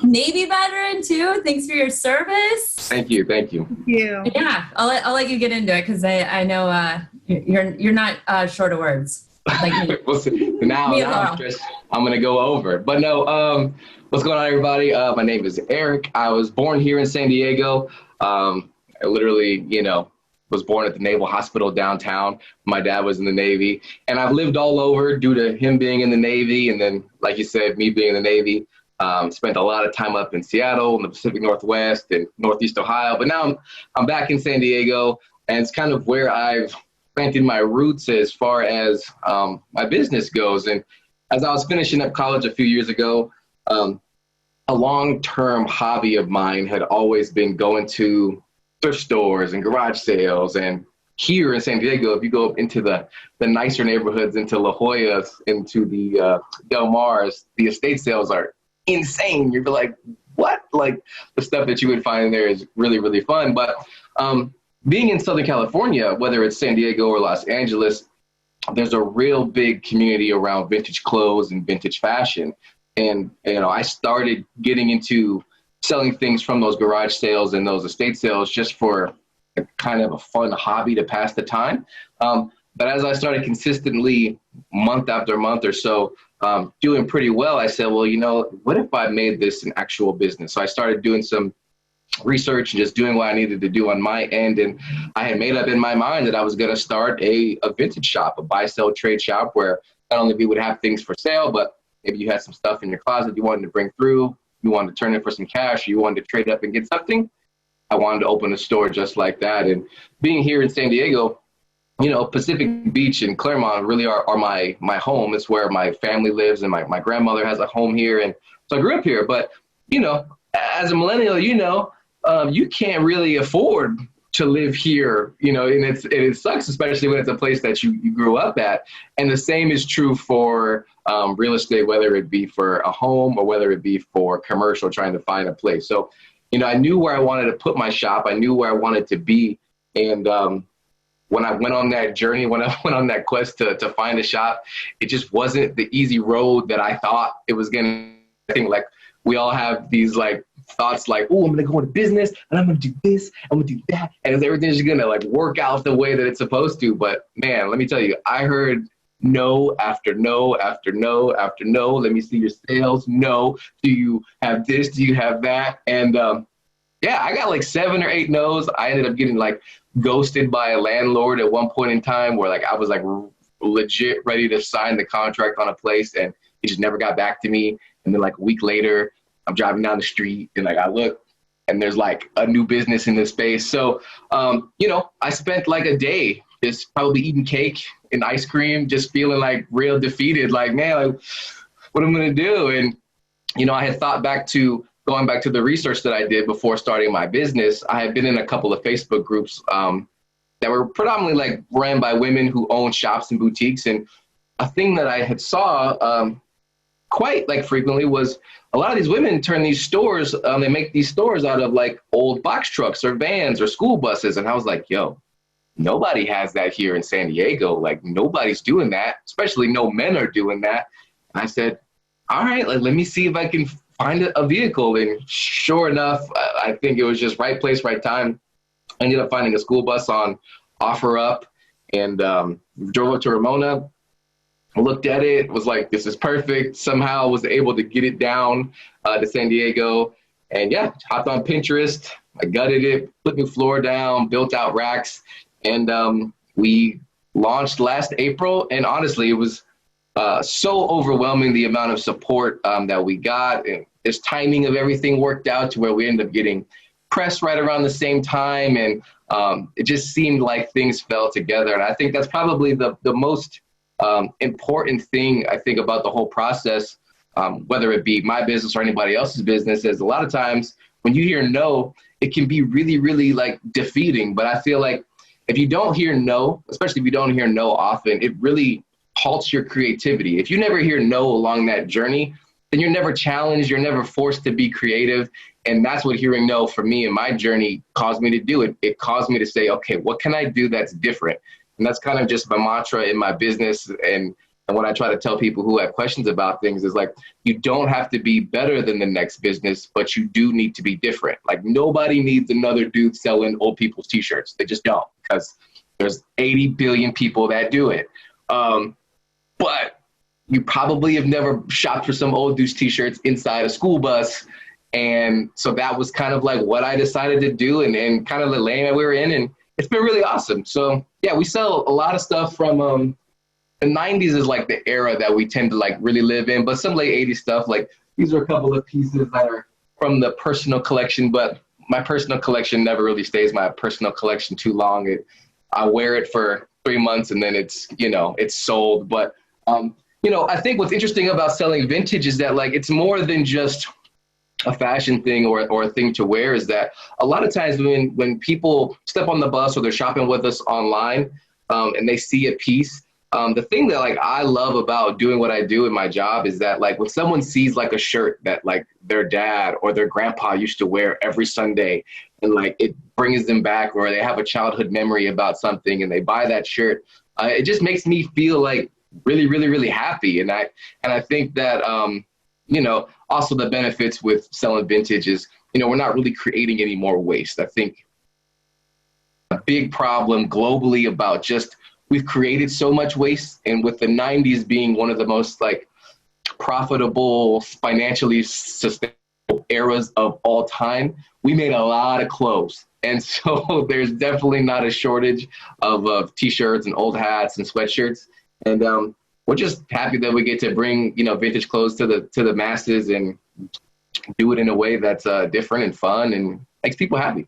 Navy veteran too. Thanks for your service. Thank you. Thank you. Yeah, I'll let you get into it because I know you're not short of words like me. Well, now I'm stressed. I'm gonna go over, but no. What's going on, everybody? My name is Eric. I was born here in San Diego. I literally, was born at the Naval Hospital downtown. My dad was in the Navy, and I've lived all over due to him being in the Navy, and then, like you said, me being in the Navy. Spent a lot of time up in Seattle, in the Pacific Northwest, and Northeast Ohio. But now I'm back in San Diego, and it's kind of where I've planted my roots as far as my business goes. And as I was finishing up college a few years ago, a long-term hobby of mine had always been going to thrift stores and garage sales. And here in San Diego, if you go up into the nicer neighborhoods, into La Jolla, into the Del Mars, the estate sales are insane. You'd be like, what? Like, the stuff that you would find in there is really, really fun. But being in Southern California, whether it's San Diego or Los Angeles, there's a real big community around vintage clothes and vintage fashion. And, I started getting into selling things from those garage sales and those estate sales just for a kind of a fun hobby to pass the time. But as I started consistently, month after month or so, doing pretty well, I said, well, what if I made this an actual business? So I started doing some research and just doing what I needed to do on my end. And I had made up in my mind that I was going to start a vintage shop, a buy, sell, trade shop, where not only we would have things for sale, but maybe you had some stuff in your closet you wanted to bring through, you wanted to turn it for some cash, or you wanted to trade up and get something. I wanted to open a store just like that. And being here in San Diego, Pacific Beach and Claremont really are my home. It's where my family lives, and my grandmother has a home here. And so I grew up here. But, as a millennial, you can't really afford to live here, and it sucks, especially when it's a place that you grew up at. And the same is true for real estate, whether it be for a home or whether it be for commercial, trying to find a place. So, I knew where I wanted to put my shop. I knew where I wanted to be. And when I went on that journey, when I went on that quest to find a shop, it just wasn't the easy road that I thought it was going to. I think, like, we all have these, like, thoughts like, oh, I'm going to go into business and I'm going to do this, I'm going to do that. And everything's going to, like, work out the way that it's supposed to. But, man, let me tell you, I heard no after no after no after no. Let me see your sales. No. Do you have this? Do you have that? And, yeah, I got like 7 or 8 no's. I ended up getting, like, ghosted by a landlord at one point in time where, like, I was, like, legit ready to sign the contract on a place, and he just never got back to me. And then, like, a week later, I'm driving down the street and, like, I look and there's, like, a new business in this space. So, I spent like a day just probably eating cake and ice cream, just feeling like real defeated, like, man, like, what am I going to do? And, I had thought going back to the research that I did before starting my business. I had been in a couple of Facebook groups that were predominantly, like, ran by women who own shops and boutiques. And a thing that I had saw quite, like, frequently was a lot of these women turn these stores, they make these stores out of, like, old box trucks or vans or school buses. And I was like, yo, nobody has that here in San Diego. Like, nobody's doing that, especially no men are doing that. And I said, all right, like, let me see if I can find a vehicle. And sure enough, I think it was just right place, right time. I ended up finding a school bus on OfferUp and drove up to Ramona. I looked at it, was like, this is perfect. Somehow was able to get it down to San Diego. And yeah, hopped on Pinterest. I gutted it, put new floor down, built out racks. And we launched last April. And honestly, it was so overwhelming, the amount of support that we got. And this timing of everything worked out to where we ended up getting press right around the same time. And it just seemed like things fell together. And I think that's probably the most important thing I think about the whole process, whether it be my business or anybody else's business, is a lot of times when you hear no, it can be really, really, like, defeating. But I feel like if you don't hear no, especially if you don't hear no often, it really halts your creativity. If you never hear no along that journey, then you're never challenged, you're never forced to be creative. And that's what hearing no for me in my journey caused me to do. It caused me to say, okay, what can I do that's different? And that's kind of just my mantra in my business. And And what I try to tell people who have questions about things is like, you don't have to be better than the next business, but you do need to be different. Like nobody needs another dude selling old people's t-shirts. They just don't, because there's 80 billion people that do it. But you probably have never shopped for some old dude's t-shirts inside a school bus. And so that was kind of like what I decided to do and kind of the lane that we were in. And it's been really awesome. So yeah, we sell a lot of stuff from, the 90s is like the era that we tend to like really live in, but some late 80s stuff, like these are a couple of pieces that are from the personal collection, but my personal collection never really stays my personal collection too long. I wear it for 3 months and then it's, you know, it's sold. But, you know, I think what's interesting about selling vintage is that like, it's more than just a fashion thing or a thing to wear. Is that a lot of times when people step on the bus or they're shopping with us online and they see a piece, the thing that like I love about doing what I do in my job is that like when someone sees like a shirt that like their dad or their grandpa used to wear every Sunday and like it brings them back, or they have a childhood memory about something and they buy that shirt, it just makes me feel like really, really, really happy. And I think that, you know, also the benefits with selling vintage is, you know, we're not really creating any more waste. I think a big problem globally about just we've created so much waste, and with the 90s being one of the most like profitable, financially sustainable eras of all time, we made a lot of clothes. And so there's definitely not a shortage of t-shirts and old hats and sweatshirts. And we're just happy that we get to bring, you know, vintage clothes to the masses and do it in a way that's different and fun and makes people happy.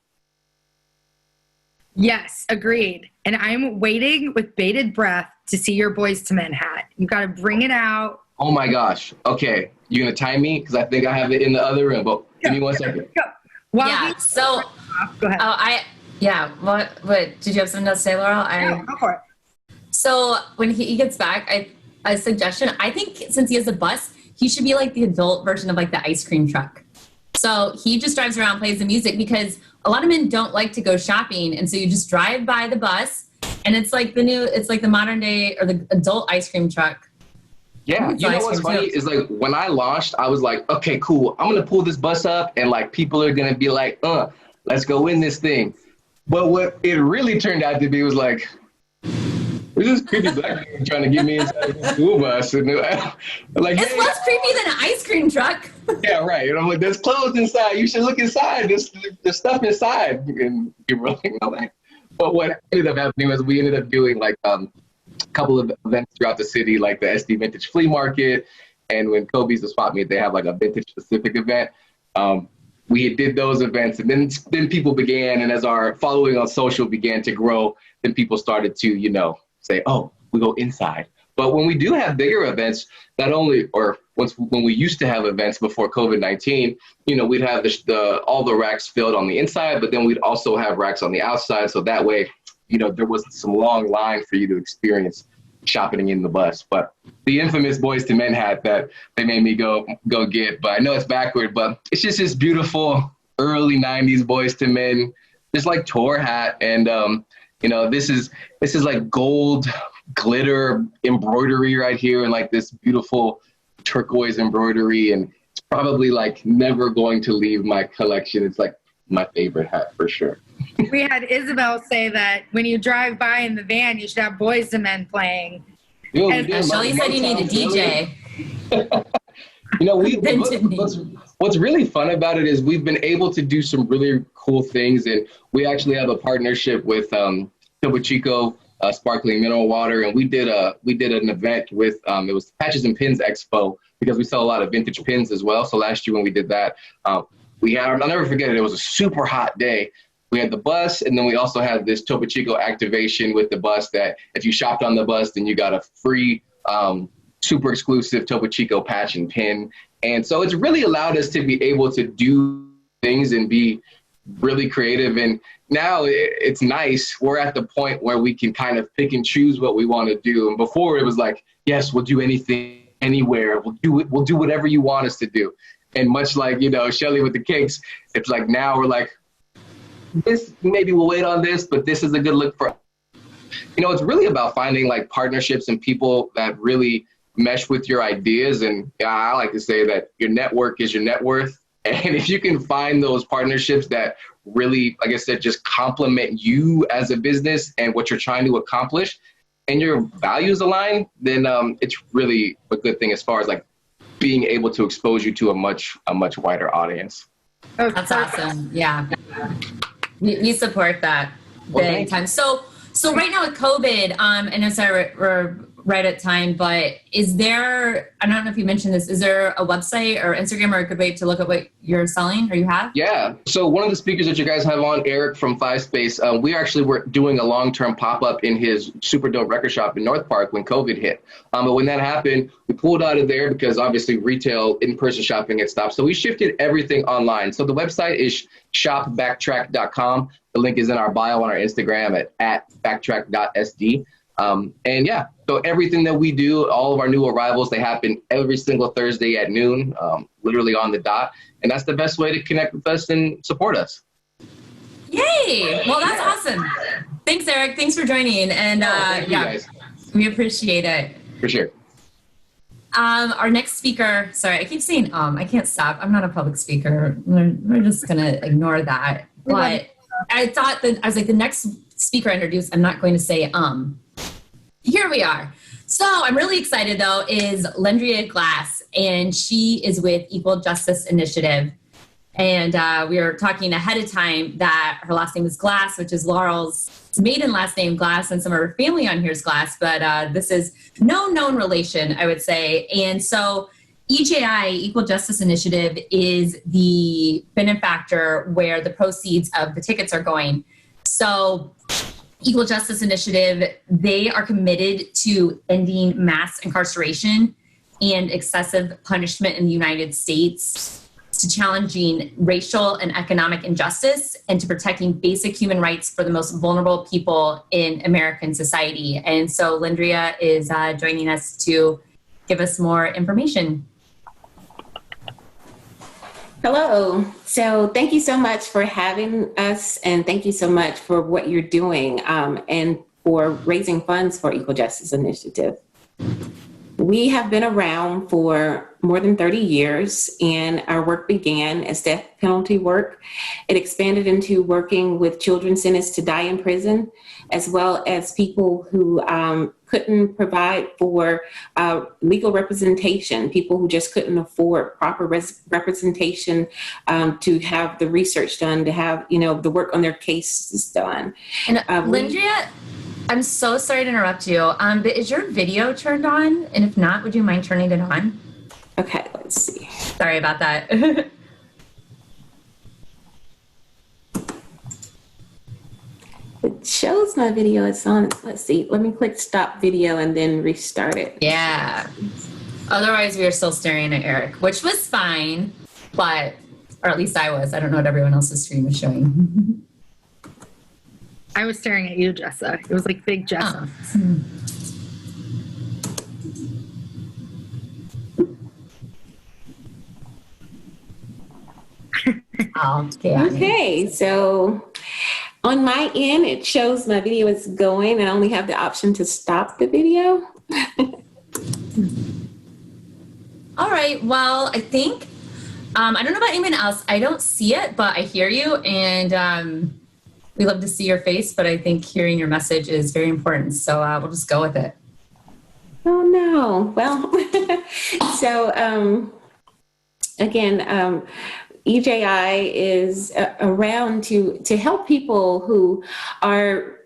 Yes, agreed. And I'm waiting with bated breath to see your Boys to Men hat. You got to bring it out. Oh my gosh. Okay. You going to time me? Because I think I have it in the other room, but give me 1 second. Go. Yeah, so, go ahead. What, did you have something to say, Laurel? No, go for it. So when he gets back, a suggestion, I think since he has a bus, he should be like the adult version of like the ice cream truck. So he just drives around, plays the music, because a lot of men don't like to go shopping. And so you just drive by the bus and it's like the modern day or the adult ice cream truck. Yeah. You know what's funny is like when I launched, I was like, okay, cool. I'm going to pull this bus up and like people are going to be like, let's go in this thing. But what it really turned out to be was like, this is creepy black man trying to get me inside the school bus. And like, it's less creepy than an ice cream truck. Yeah, right. And I'm like, there's clothes inside. You should look inside. There's stuff inside. And you're rolling all that. But what ended up happening was we ended up doing like a couple of events throughout the city, like the SD Vintage Flea Market. And when Kobe's the Swap Meet, they have like a vintage specific event. We did those events, and then people began, and as our following on social began to grow, then people started to, you know, say, oh, we go inside. But when we do have bigger events, when we used to have events before COVID-19, you know, we'd have all the racks filled on the inside, but then we'd also have racks on the outside. So that way, you know, there wasn't some long line for you to experience shopping in the bus. But the infamous Boys to Men hat that they made me go get, but I know it's backward, but it's just this beautiful early 90s Boys to Men, just like tour hat. And, you know, this is like gold glitter embroidery right here, and like this beautiful turquoise embroidery. And it's probably like never going to leave my collection. It's like my favorite hat for sure. We had Isabel say that when you drive by in the van, you should have Boys to Men playing. Shelley said you need a DJ. You know, what's really fun about it is we've been able to do some really cool things, and we actually have a partnership with Topo Chico sparkling mineral water, and we did an event with it was Patches and Pins Expo, because we sell a lot of vintage pins as well. So last year when we did that, I'll never forget it. It was a super hot day. We had the bus, and then we also had this Topo Chico activation with the bus that if you shopped on the bus, then you got a free super exclusive Topo Chico patch and pin. And so it's really allowed us to be able to do things and be really creative. And now it's nice. We're at the point where we can kind of pick and choose what we want to do. And before it was like, yes, we'll do anything, anywhere. We'll do whatever you want us to do. And much like, you know, Shelley with the cakes, it's like now we're like, this, maybe we'll wait on this, but this is a good look for us. it's really about finding like partnerships and people that really mesh with your ideas. And I like to say that your network is your net worth. And if you can find those partnerships that really, like I said, just complement you as a business and what you're trying to accomplish, and your values align, then it's really a good thing as far as like being able to expose you to a much wider audience. That's awesome. Yeah. We support that big time. So right now with COVID, and I'm sorry, we're right at time, but is there, I don't know if you mentioned this, is there a website or Instagram or a good way to look at what you're selling or you have? Yeah. So one of the speakers that you guys have on, Derreck from Fivespace, we actually were doing a long-term pop-up in his super dope record shop in North Park when COVID hit. But when that happened, we pulled out of there because obviously retail in-person shopping had stopped. So we shifted everything online. So the website is shopbacktrack.com. The link is in our bio on our Instagram at backtrack.sd. And yeah, so everything that we do, all of our new arrivals, they happen every single Thursday at noon, literally on the dot. And that's the best way to connect with us and support us. Yay! Well, that's awesome. Thanks, Derreck. Thanks for joining. And we appreciate it. For sure. Our next speaker, sorry, I keep saying, I can't stop. I'm not a public speaker. We're just going to ignore that. But I thought that, I was like, the next speaker I introduced, I'm not going to say, Here we are. So I'm really excited though, is Lendria Glass, and she is with Equal Justice Initiative. And we were talking ahead of time that her last name is Glass, which is Laurel's maiden last name, Glass, and some of her family on here is Glass, but this is no known relation, I would say. And so EJI, Equal Justice Initiative, is the benefactor where the proceeds of the tickets are going. So Equal Justice Initiative, they are committed to ending mass incarceration and excessive punishment in the United States, to challenging racial and economic injustice, and to protecting basic human rights for the most vulnerable people in American society. And so Lendria is joining us to give us more information. Hello. So thank you so much for having us, and thank you so much for what you're doing and for raising funds for Equal Justice Initiative. We have been around for more than 30 years, and our work began as death penalty work. It expanded into working with children sentenced to die in prison, as well as people who couldn't provide for legal representation, people who just couldn't afford proper representation to have the research done, to have, the work on their cases done. And Lendria, I'm so sorry to interrupt you, but is your video turned on? And if not, would you mind turning it on? Okay, let's see. Sorry about that. It shows my video is on. Let's see. Let me click stop video and then restart it. Yeah. Otherwise, we are still staring at Eric, which was fine, but, or at least I was. I don't know what everyone else's screen was showing. I was staring at you, Jessa. It was like big Jessa. Okay, so on my end, it shows my video is going, and I only have the option to stop the video. All right, well, I think, I don't know about anyone else. I don't see it, but I hear you, and we love to see your face, but I think hearing your message is very important, so we'll just go with it. Oh, no. Well, so again, EJI is around to help people who are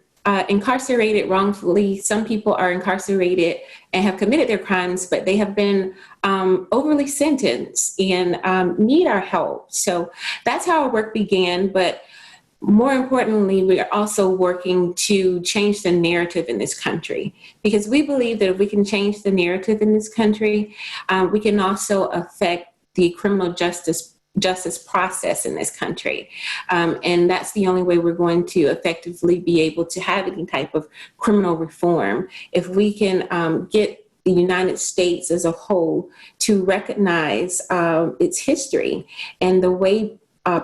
incarcerated wrongfully. Some people are incarcerated and have committed their crimes, but they have been overly sentenced and need our help. So that's how our work began. But more importantly, we are also working to change the narrative in this country, because we believe that if we can change the narrative in this country, we can also affect the criminal justice process in this country. And that's the only way we're going to effectively be able to have any type of criminal reform. If we can get the United States as a whole to recognize its history and the way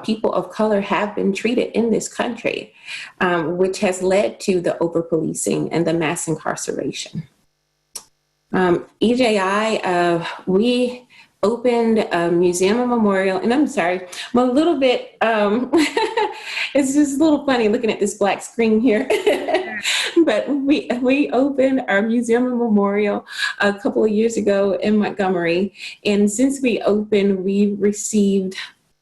people of color have been treated in this country, which has led to the over-policing and the mass incarceration. EJI, we opened a museum and memorial, and I'm sorry, I'm a little bit, it's just a little funny looking at this black screen here. But we opened our museum and memorial a couple of years ago in Montgomery. And since we opened, we received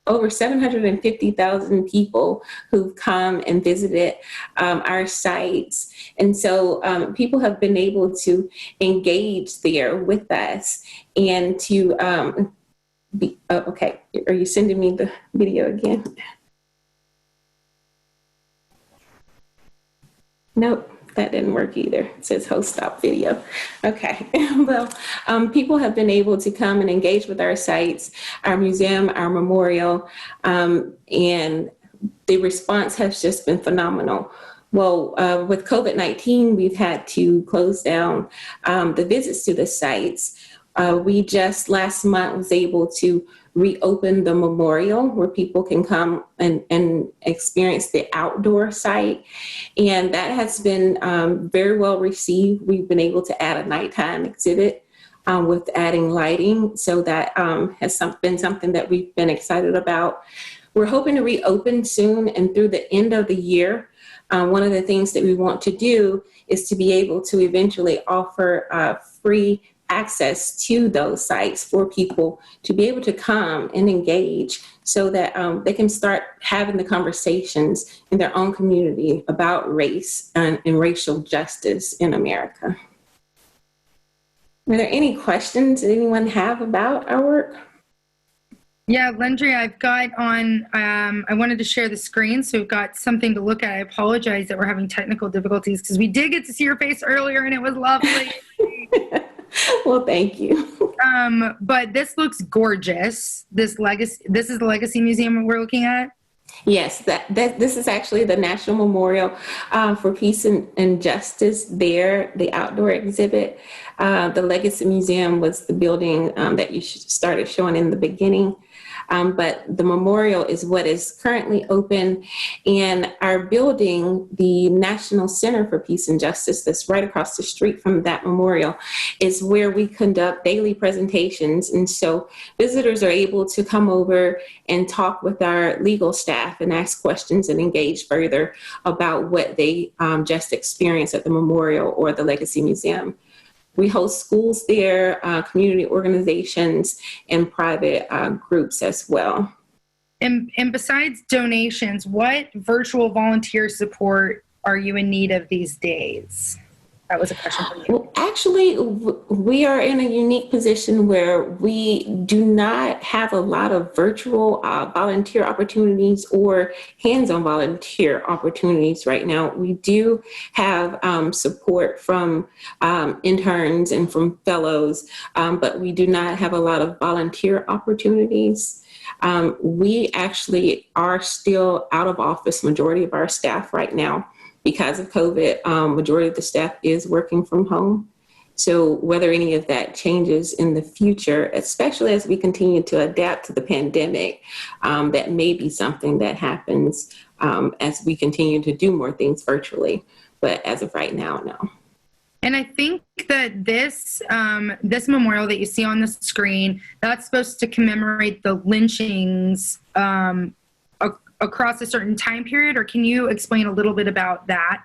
over 750,000 people who've come and visited our sites. And so people have been able to engage there with us and to okay, are you sending me the video again? Nope. That didn't work either. It says host stop video. Okay. Well, people have been able to come and engage with our sites, our museum, our memorial, and the response has just been phenomenal. Well, with COVID-19, we've had to close down the visits to the sites. We just last month was able to reopen the memorial where people can come and experience the outdoor site. And that has been very well received. We've been able to add a nighttime exhibit with adding lighting. So that has been something that we've been excited about. We're hoping to reopen soon and through the end of the year. One of the things that we want to do is to be able to eventually offer free access to those sites for people to be able to come and engage so that they can start having the conversations in their own community about race and racial justice in America. Are there any questions that anyone have about our work? Yeah, Lendria, I've got on, I wanted to share the screen, so we've got something to look at. I apologize that we're having technical difficulties because we did get to see your face earlier and it was lovely. Well, thank you. But this looks gorgeous. This is the Legacy Museum we're looking at? Yes, this is actually the National Memorial for Peace and Justice there, the outdoor exhibit. The Legacy Museum was the building that you started showing in the beginning. But the memorial is what is currently open, and our building, the National Center for Peace and Justice, that's right across the street from that memorial, is where we conduct daily presentations. And so visitors are able to come over and talk with our legal staff and ask questions and engage further about what they just experienced at the memorial or the Legacy Museum. We host schools there, community organizations, and private groups as well. And besides donations, what virtual volunteer support are you in need of these days? That was a question for you. Well, actually, we are in a unique position where we do not have a lot of virtual volunteer opportunities or hands-on volunteer opportunities right now. We do have support from interns and from fellows, but we do not have a lot of volunteer opportunities. We actually are still out of office, majority of our staff right now. Because of COVID, majority of the staff is working from home. So whether any of that changes in the future, especially as we continue to adapt to the pandemic, that may be something that happens as we continue to do more things virtually. But as of right now, no. And I think that this memorial that you see on the screen, that's supposed to commemorate the lynchings across a certain time period, or can you explain a little bit about that?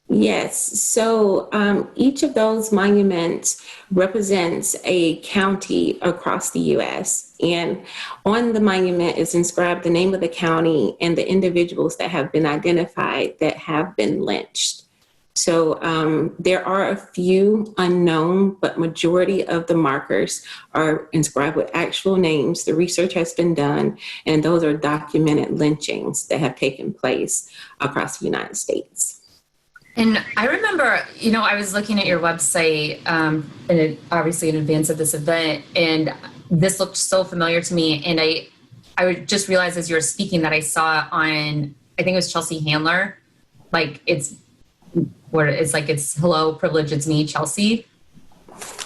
Yes. So each of those monuments represents a county across the U.S. And on the monument is inscribed the name of the county and the individuals that have been identified that have been lynched. So there are a few unknown, but majority of the markers are inscribed with actual names. The research has been done, and those are documented lynchings that have taken place across the United States. And I remember, I was looking at your website, obviously in advance of this event, and this looked so familiar to me. And I would just realize as you were speaking that I saw on, I think it was Chelsea Handler, it's hello, privilege, it's me, Chelsea.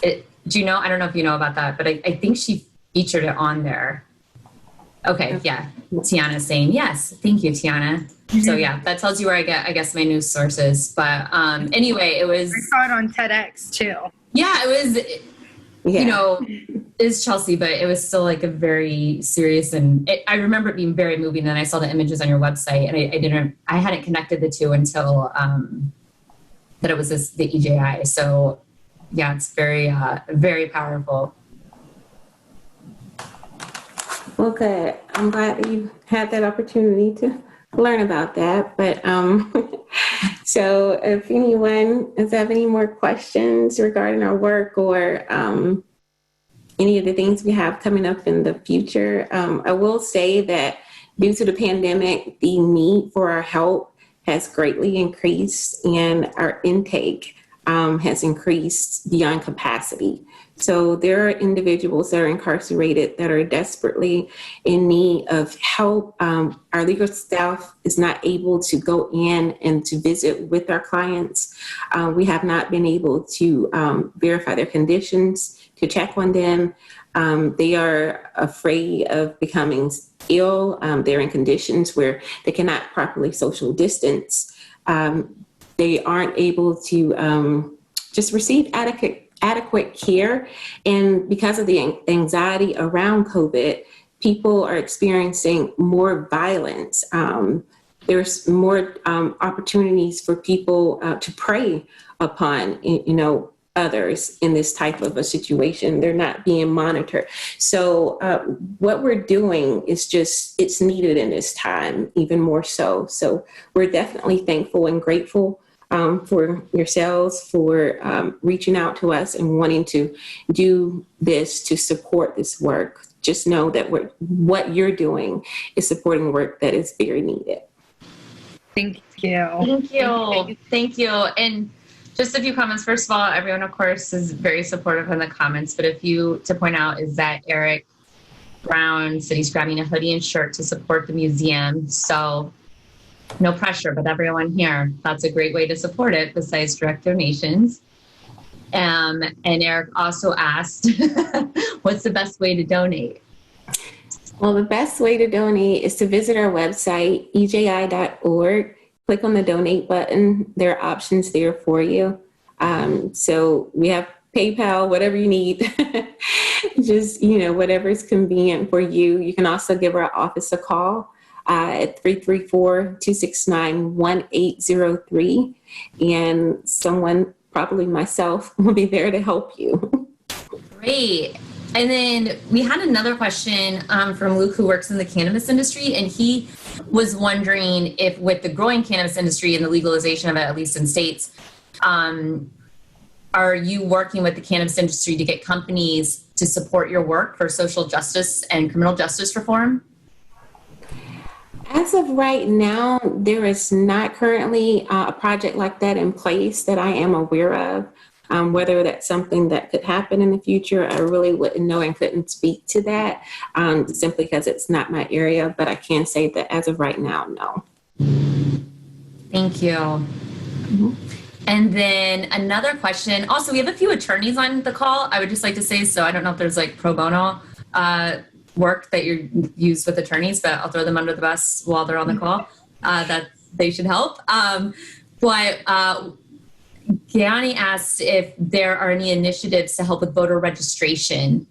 Do you know? I don't know if you know about that, but I think she featured it on there. Okay, yeah. Tiana's saying yes. Thank you, Tiana. So yeah, that tells you where I get, I guess, my news sources. But anyway, it was. I saw it on TEDx too. Yeah, it was. You know, is Chelsea, but it was still like a very serious, and I remember it being very moving. And I saw the images on your website, and I hadn't connected the two until that it was the EJI. So yeah, it's very, very powerful. Well, good. I'm glad that you had that opportunity to learn about that. But so if anyone does have any more questions regarding our work or any of the things we have coming up in the future, I will say that due to the pandemic, the need for our help has greatly increased, and our intake has increased beyond capacity. So there are individuals that are incarcerated that are desperately in need of help. Our legal staff is not able to go in and to visit with our clients. We have not been able to verify their conditions, to check on them. They are afraid of becoming ill. They're in conditions where they cannot properly social distance. They aren't able to just receive adequate care. And because of the anxiety around COVID, people are experiencing more violence. There's more opportunities for people to prey upon, others in this type of a situation. They're not being monitored. So what we're doing is it's needed in this time, even more so. So we're definitely thankful and grateful for yourselves for reaching out to us and wanting to do this to support this work. Just know that what you're doing is supporting work that is very needed. Thank you. Thank you. Thank you. And just a few comments. First of all, everyone, of course, is very supportive in the comments. But to point out is that Eric Brown said he's grabbing a hoodie and shirt to support the museum. So no pressure, but everyone here, that's a great way to support it besides direct donations. And Eric also asked, what's the best way to donate? Well, the best way to donate is to visit our website, eji.org. Click on the donate button. There are options there for you. So we have PayPal, whatever you need. Just, whatever is convenient for you. You can also give our office a call at 334-269-1803. And someone, probably myself, will be there to help you. Great. And then we had another question from Luke, who works in the cannabis industry, and he was wondering if with the growing cannabis industry and the legalization of it, at least in states, are you working with the cannabis industry to get companies to support your work for social justice and criminal justice reform? As of right now, there is not currently a project like that in place that I am aware of. Whether that's something that could happen in the future, I really wouldn't know and couldn't speak to that simply because it's not my area. But I can say that as of right now, no. Thank you. Mm-hmm. And then another question. Also, we have a few attorneys on the call. I would just like to say, so I don't know if there's like pro bono work that you use with attorneys, but I'll throw them under the bus while they're on the call. That they should help. But Gianni asked if there are any initiatives to help with voter registration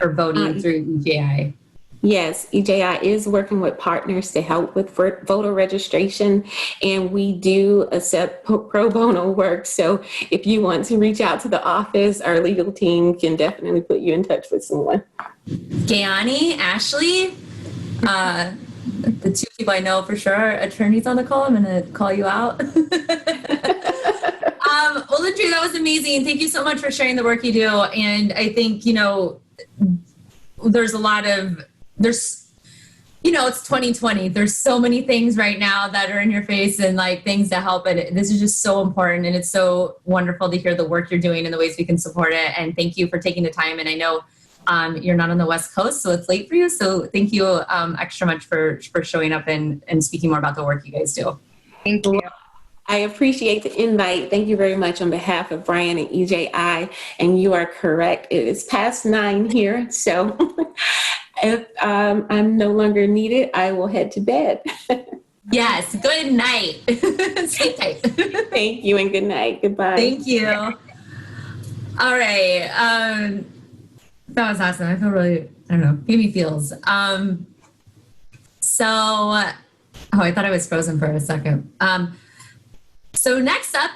or voting through EJI. Yes, EJI is working with partners to help with voter registration, and we do accept pro bono work. So if you want to reach out to the office, our legal team can definitely put you in touch with someone. Gianni, Ashley, the two people I know for sure are attorneys on the call. I'm going to call you out. Well, Lendria, that was amazing. Thank you so much for sharing the work you do. And I think, there's it's 2020. There's so many things right now that are in your face and like things to help. And this is just so important. And it's so wonderful to hear the work you're doing and the ways we can support it. And thank you for taking the time. And I know you're not on the West Coast, so it's late for you. So thank you extra much for showing up and speaking more about the work you guys do. Thank you. I appreciate the invite. Thank you very much on behalf of Brian and EJI. And you are correct. It is past 9 here. So If I'm no longer needed, I will head to bed. Yes, good night. Sleep tight. Thank you and good night. Goodbye. Thank you. All right. That was awesome. I feel really, I don't know, gave me feels. I thought I was frozen for a second. So next up,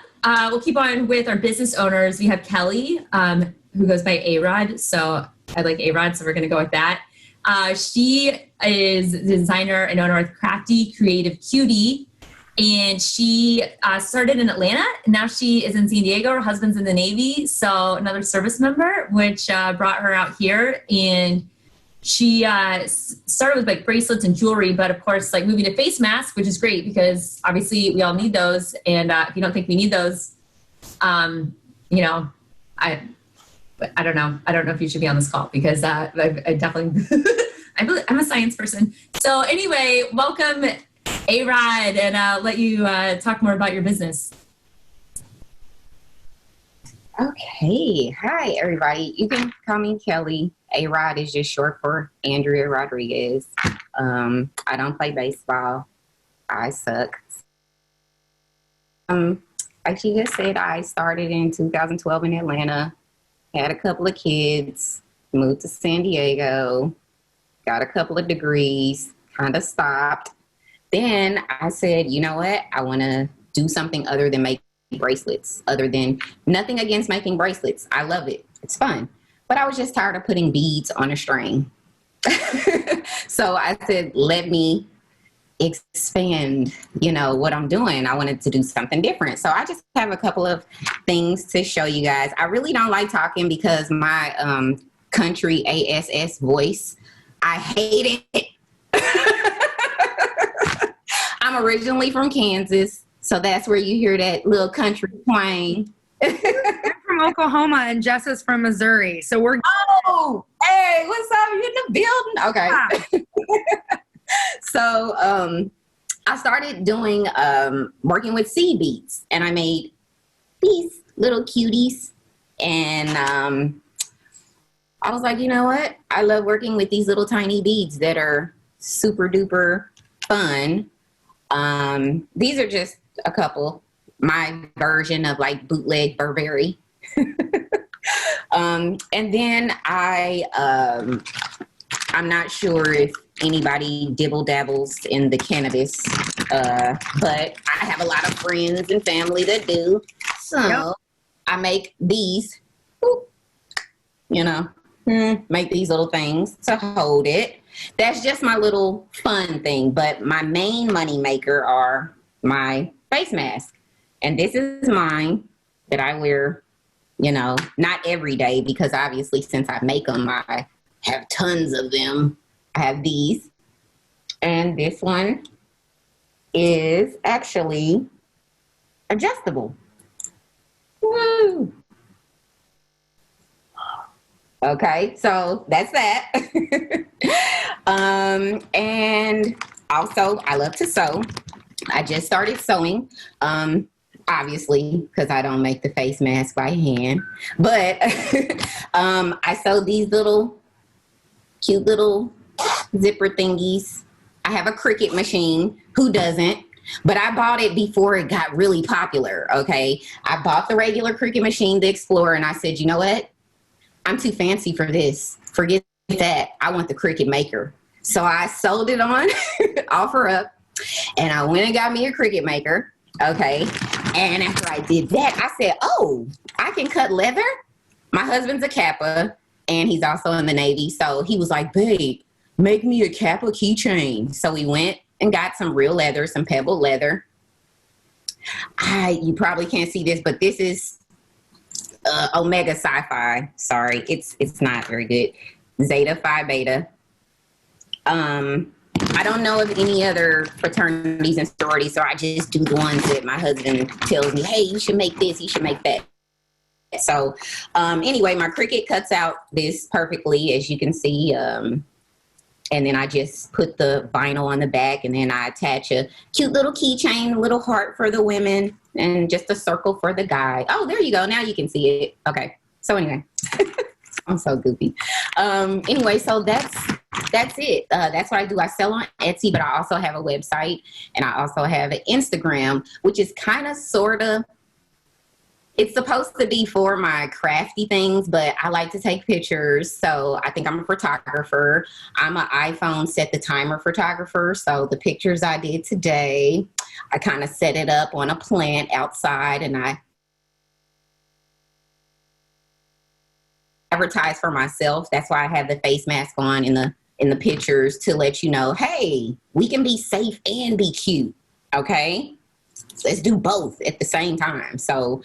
we'll keep on with our business owners. We have Kelly, who goes by A-Rod. So I like A-Rod, so we're going to go with that. She is the designer and owner of Crafty Creative Cutie. And she started in Atlanta. And now she is in San Diego. Her husband's in the Navy. So another service member, which brought her out here. And she started with like bracelets and jewelry, but of course, like moving to face masks, which is great because obviously we all need those. And if you don't think we need those, you know, I don't know. I don't know if you should be on this call because I definitely, I'm a science person. So anyway, welcome A-Rod, and I'll let you talk more about your business. Okay. Hi, everybody. You can call me Kelly. A-Rod is just short for Andrea Rodriguez. I don't play baseball. I suck. Like she just said, I started in 2012 in Atlanta, had a couple of kids, moved to San Diego, got a couple of degrees, kind of stopped. Then I said, you know what? I want to do something other than make bracelets, nothing against making bracelets. I love it. It's fun. But I was just tired of putting beads on a string. So I said, let me expand, you know, what I'm doing. I wanted to do something different. So I just have a couple of things to show you guys. I really don't like talking because my country ASS voice, I hate it. I'm originally from Kansas, so that's where you hear that little country twang. I'm from Oklahoma and Jess is from Missouri, so we're. Oh, hey, what's up? You in the building? Okay. Yeah. So I started doing working with seed beads, and I made these little cuties, and I was like, you know what? I love working with these little tiny beads that are super duper fun. These are just a couple, my version of like bootleg Burberry. And then I'm not sure if anybody dibble dabbles in the cannabis, but I have a lot of friends and family that do. So I make these, you know, make these little things to hold it. That's just my little fun thing. But my main money maker are my face mask. And this is mine that I wear, you know, not every day because obviously since I make them, I have tons of them. I have these. And this one is actually adjustable. Woo! Okay, so that's that. And also, I love to sew. I just started sewing, obviously, because I don't make the face mask by hand. But I sew these little cute little zipper thingies. I have a Cricut machine. Who doesn't? But I bought it before it got really popular, okay? I bought the regular Cricut machine, the Explorer, and I said, you know what? I'm too fancy for this. Forget that. I want the Cricut maker. So I sold it on OfferUp, and I went and got me a Cricut maker, okay? And after I did that, I said, oh, I can cut leather? My husband's a Kappa, and he's also in the Navy. So he was like, babe, make me a Kappa keychain. So we went and got some real leather, some pebbled leather. You probably can't see this, but this is Omega Sci-Fi. Sorry, it's not very good. Zeta Phi Beta. I don't know of any other fraternities and sororities, so I just do the ones that my husband tells me, hey, you should make this, you should make that. So anyway, my Cricut cuts out this perfectly, as you can see. And then I just put the vinyl on the back, and then I attach a cute little keychain, a little heart for the women, and just a circle for the guy. Oh, there you go. Now you can see it. Okay. So anyway, I'm so goofy. Anyway, so that's that's it. That's what I do. I sell on Etsy, but I also have a website, and I also have an Instagram, which is kind of sort of, it's supposed to be for my crafty things, but I like to take pictures. So I think I'm a photographer. I'm an iPhone set the timer photographer. So the pictures I did today, I kind of set it up on a plant outside, and I advertise for myself. That's why I have the face mask on in the pictures, to let you know, hey, we can be safe and be cute. Okay. Let's do both at the same time. So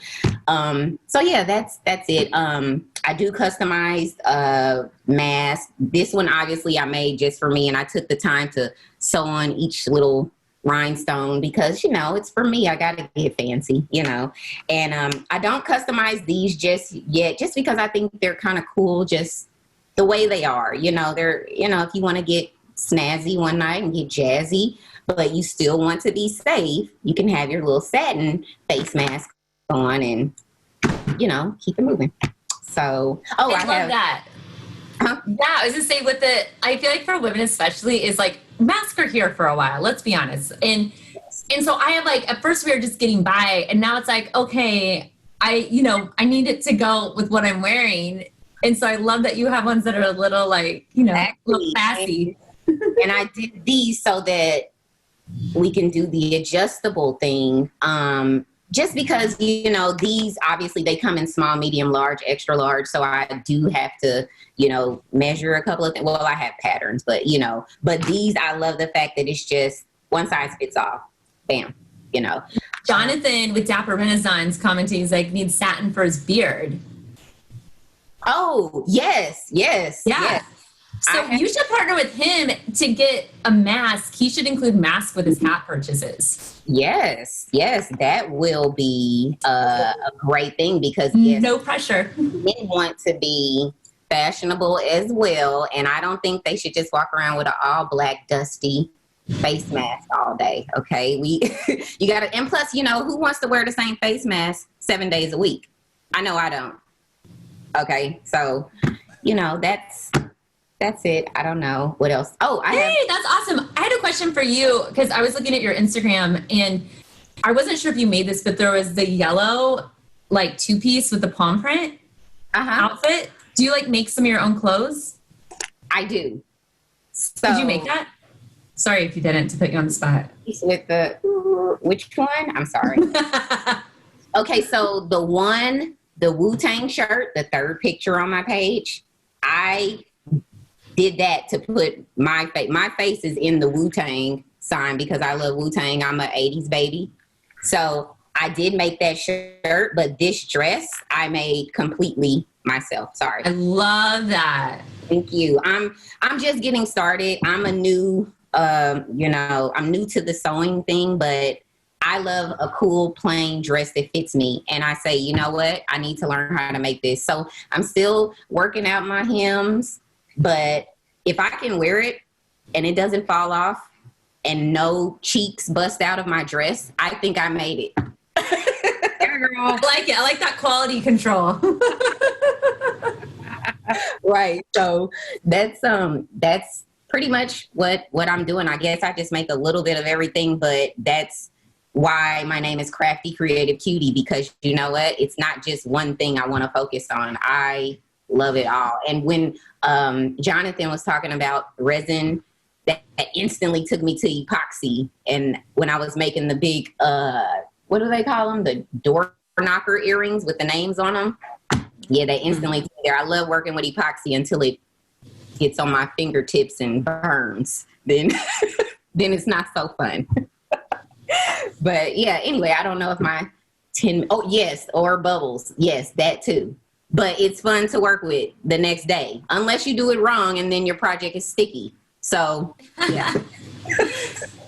yeah, that's it. I do customized masks. This one, obviously, I made just for me, and I took the time to sew on each little rhinestone because, it's for me. I got to get fancy, and I don't customize these just yet, just because I think they're kind of cool, just the way they are. They're, if you want to get snazzy one night and get jazzy, but you still want to be safe, you can have your little satin face mask on and, keep it moving. So, I love that. Huh? Yeah, I was gonna say I feel like for women especially, is like masks are here for a while, let's be honest. And so I have at first we were just getting by, and now it's like, okay, I need it to go with what I'm wearing. And so I love that you have ones that are a little little classy. And I did these so that we can do the adjustable thing. Just because, these obviously they come in small, medium, large, extra large. So I do have to, measure a couple of things. Well, I have patterns, but these, I love the fact that it's just one size fits all. Bam, Jonathan with Dapper Renaissance commenting, he's like, needs satin for his beard. Oh, yes. Yeah. So you should partner with him to get a mask. He should include masks with his hat purchases. Yes, that will be a great thing because no pressure. Men want to be fashionable as well, and I don't think they should just walk around with an all black dusty face mask all day. Okay, you got to, and plus, who wants to wear the same face mask 7 days a week? I know I don't. Okay, so that's it. I don't know what else. Oh, that's awesome. I had a question for you because I was looking at your Instagram and I wasn't sure if you made this, but there was the yellow two-piece with the palm print outfit. Do you make some of your own clothes? I do. So, did you make that? Sorry if you didn't, to put you on the spot. With which one? I'm sorry. Okay, so the Wu-Tang shirt, the third picture on my page, I did that to put my face. My face is in the Wu-Tang sign because I love Wu-Tang. I'm an 80s baby. So I did make that shirt, but this dress I made completely myself. Sorry. I love that. Thank you. I'm just getting started. I'm a new, I'm new to the sewing thing, but I love a cool plain dress that fits me. And I say, you know what? I need to learn how to make this. So I'm still working out my hems. But if I can wear it and it doesn't fall off and no cheeks bust out of my dress, I think I made it. Yeah, girl. I like it. I like that quality control. Right. So that's pretty much what I'm doing. I guess I just make a little bit of everything, but that's why my name is Crafty Creative Cutie, because you know what? It's not just one thing I want to focus on. I love it all. And when Jonathan was talking about resin, that instantly took me to epoxy. And when I was making the big, what do they call them? The door knocker earrings with the names on them. Yeah, they instantly took me there. I love working with epoxy until it gets on my fingertips and burns. Then it's not so fun. But yeah, anyway, I don't know if my or bubbles. Yes, that too. But it's fun to work with the next day, unless you do it wrong and then your project is sticky. So, yeah.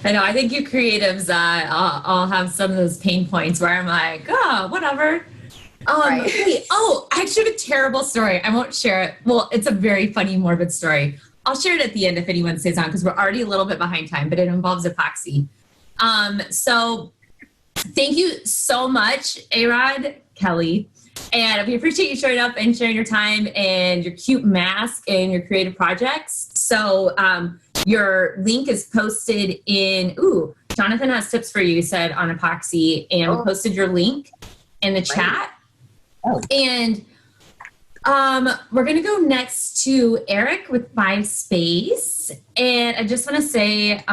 I know. I think you creatives all have some of those pain points where I'm like, oh, whatever. Right. Wait, I actually have a terrible story. I won't share it. Well, it's a very funny, morbid story. I'll share it at the end if anyone stays on, because we're already a little bit behind time, but it involves epoxy. So thank you so much, A-Rod, Kelly, And we appreciate you showing up and sharing your time and your cute mask and your creative projects. So your link is posted in, Jonathan has tips for you, said, on epoxy. And we posted your link in the chat. And we're going to go next to Eric with Fivespace. And I just want to say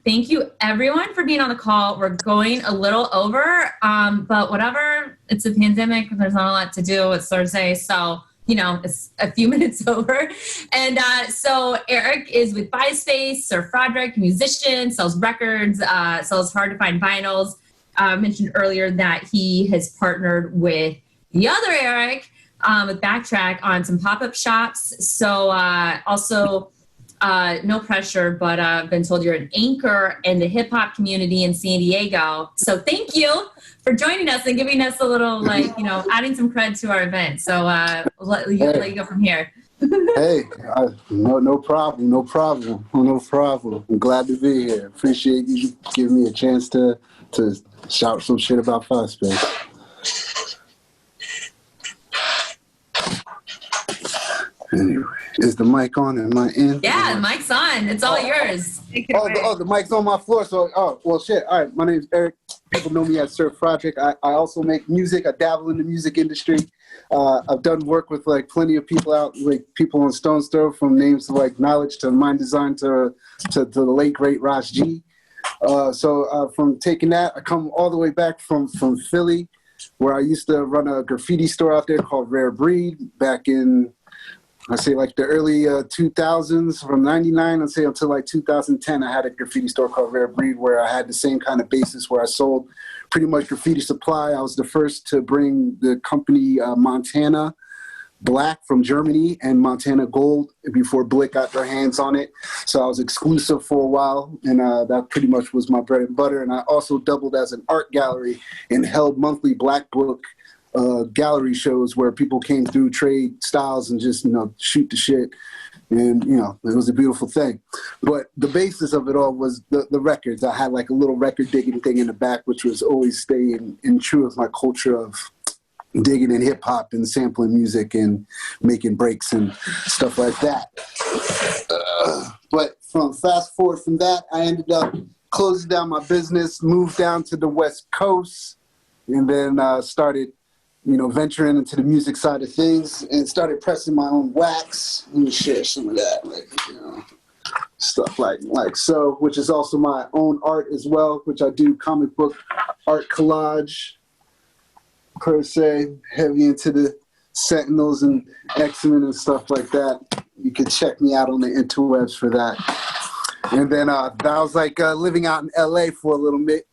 thank you, everyone, for being on the call. We're going a little over, but whatever. It's a pandemic. There's not a lot to do. It's Thursday. So, it's a few minutes over. And so Eric is with Fivespace, or Froderick, musician, sells records, sells hard-to-find vinyls. Mentioned earlier that he has partnered with the other Eric, with Backtrack, on some pop-up shops. So also, no pressure, but I've been told you're an anchor in the hip-hop community in San Diego. So thank you for joining us and giving us a little, adding some cred to our event. So let you go from here. Hey, no problem. I'm glad to be here. Appreciate you giving me a chance to shout some shit about Fivespace. Anyway, is the mic on? Am I in? Yeah, the mic's on. It's all yours. The mic's on my floor. So, well, shit. All right, my name's Eric. People know me as Sir Froderick. I also make music. I dabble in the music industry. I've done work with plenty of people out, people on Stone's Throw, from names like Knowledge to Mind Design to the late great Raj G. So from taking that, I come all the way back from Philly, where I used to run a graffiti store out there called Rare Breed back in, I say the early 2000s, from 99, I'd say until 2010, I had a graffiti store called Rare Breed, where I had the same kind of basis, where I sold pretty much graffiti supply. I was the first to bring the company Montana Black from Germany and Montana Gold before Blick got their hands on it. So I was exclusive for a while, and that pretty much was my bread and butter. And I also doubled as an art gallery and held monthly Black Book gallery shows where people came through, trade styles, and just shoot the shit. And it was a beautiful thing. But the basis of it all was the records. I had a little record digging thing in the back, which was always staying in true with my culture of digging in hip hop and sampling music and making breaks and stuff like that. But fast forward from that, I ended up closing down my business, moved down to the West Coast, and then started venturing into the music side of things, and started pressing my own wax. Let me share some of that, stuff like so, which is also my own art as well, which I do comic book art collage, per se, heavy into the Sentinels and X-Men and stuff like that. You can check me out on the interwebs for that. And then I was living out in LA for a little bit.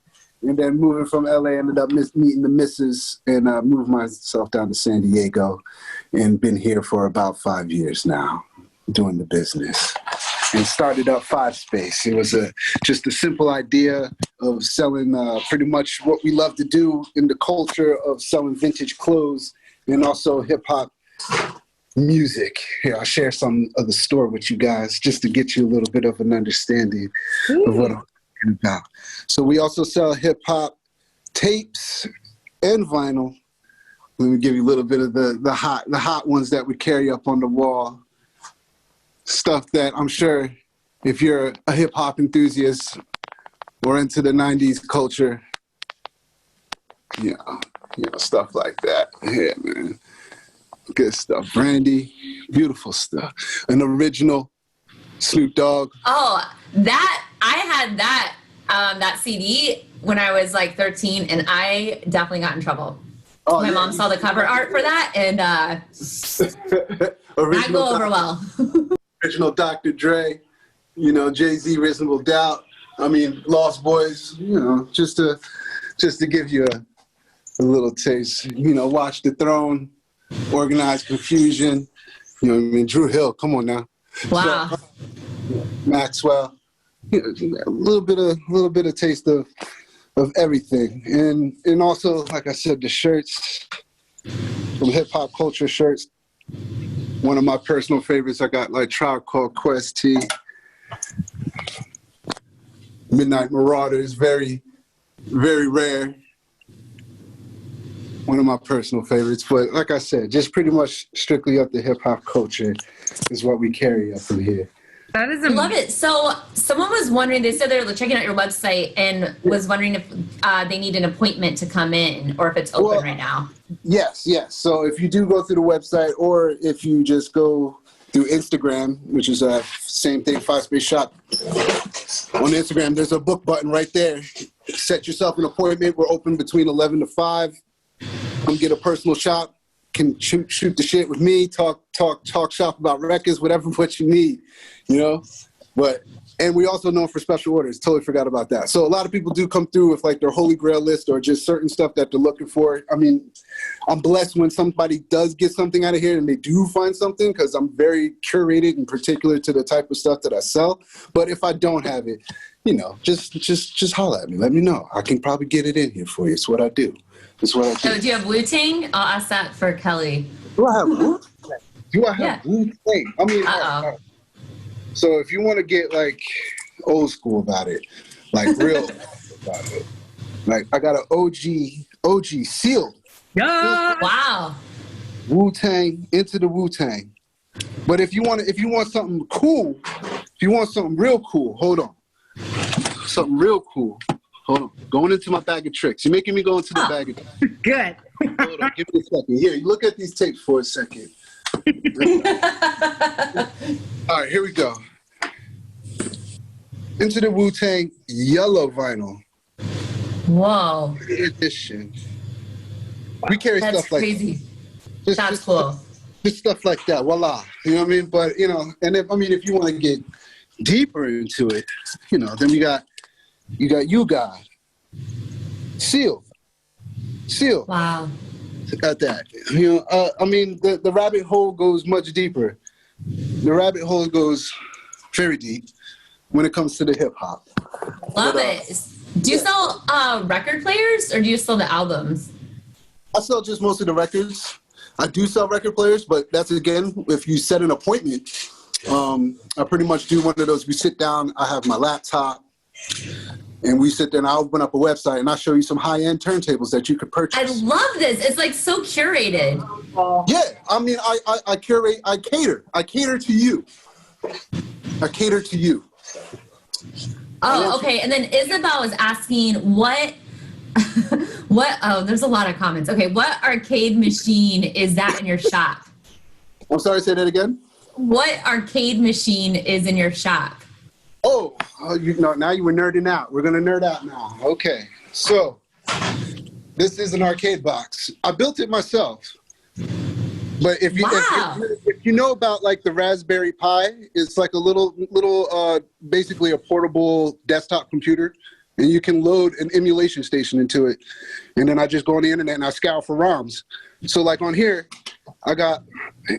And then moving from LA, ended up meeting the missus and moved myself down to San Diego, and been here for about 5 years now doing the business. And started up Fivespace. It was just a simple idea of selling pretty much what we love to do in the culture of selling vintage clothes and also hip-hop music. Here, I'll share some of the store with you guys just to get you a little bit of an understanding of what I'm talking about. So we also sell hip-hop tapes and vinyl. Let me give you a little bit of the hot ones that we carry up on the wall. Stuff that I'm sure if you're a hip-hop enthusiast or into the 90s culture, stuff like that. Yeah, man. Good stuff. Brandy, beautiful stuff. An original Snoop Dogg. Oh, I had that CD when I was 13, and I definitely got in trouble. My mom saw the cover art for that, and not go over well. Original Dr. Dre, Jay-Z, Reasonable Doubt. I mean, Lost Boys. Just to give you a little taste. Watch the Throne, Organized Confusion. Drew Hill. Come on now. Wow. So, Maxwell. A little bit of taste of everything, and also, like I said, the shirts, from hip hop culture shirts. One of my personal favorites, I got Tribe Called Quest tee. Midnight Marauders, very, very rare. one of my personal favorites. But like I said, just pretty much strictly up the hip hop culture is what we carry up in here. That is I love it. So someone was wondering, they said they were checking out your website and was wondering if they need an appointment to come in or if it's open right now. Yes. So if you do go through the website, or if you just go through Instagram, which is same thing, Fivespace Shop. On Instagram, there's a book button right there. Set yourself an appointment. We're open between 11 to 5. Come get a personal shop. Can shoot the shit with me. Talk shop about records, whatever what you need, you know. And we also known for special orders. Totally forgot about that. So a lot of people do come through with like their holy grail list or just certain stuff that they're looking for. I mean, I'm blessed when somebody does get something out of here and they do find something, because I'm very curated and particular to the type of stuff that I sell. But if I don't have it, you know, just holler at me. Let me know. I can probably get it in here for you. It's what I do. It's what I do. So do you have Wu-Tang? I'll ask that for Kelly. Do I have Wu-Tang? Do I have Wu-Tang? I mean, so if you want to get like old school about it, like real about it, like I got an OG sealed. Yeah. Wow. Wu-Tang, into the Wu-Tang. But if you want something cool, if you want something real cool, hold on. Something real cool. Hold on. Going into my bag of tricks. You're making me go into the bag of tricks. Good. Hold on. Give me a second. Here, look at these tapes for a second. All right, here we go. Into the Wu-Tang yellow vinyl. Whoa. Edition. We carry That's stuff like crazy. That's cool. Just stuff like that. Voila. You know what I mean? But, you know, and if you want to get deeper into it, you know, then you got You God. Sealed. Wow. At that. You know, I mean, the rabbit hole goes much deeper. The rabbit hole goes very deep when it comes to the hip hop. Love it. Do you sell record players or do you sell the albums? I sell just most of the records. I do sell record players, but that's, again, if you set an appointment, I pretty much do one of those. We sit down, I have my laptop, and we sit there and I open up a website and I show you some high-end turntables that you could purchase. I love this. It's like so curated. Yeah, I mean, I curate, I cater to you. I cater to you. Oh, okay. And then Isabel was asking what there's a lot of comments. Okay, what arcade machine is that in your shop? I'm sorry, say that again? What arcade machine is in your shop? Oh, now you were nerding out. We're going to nerd out now. Okay, so this is an arcade box. I built it myself. But if you know about like the Raspberry Pi, it's like a little basically a portable desktop computer, and you can load an emulation station into it. And then I just go on the internet and I scour for ROMs. So like on here, I got,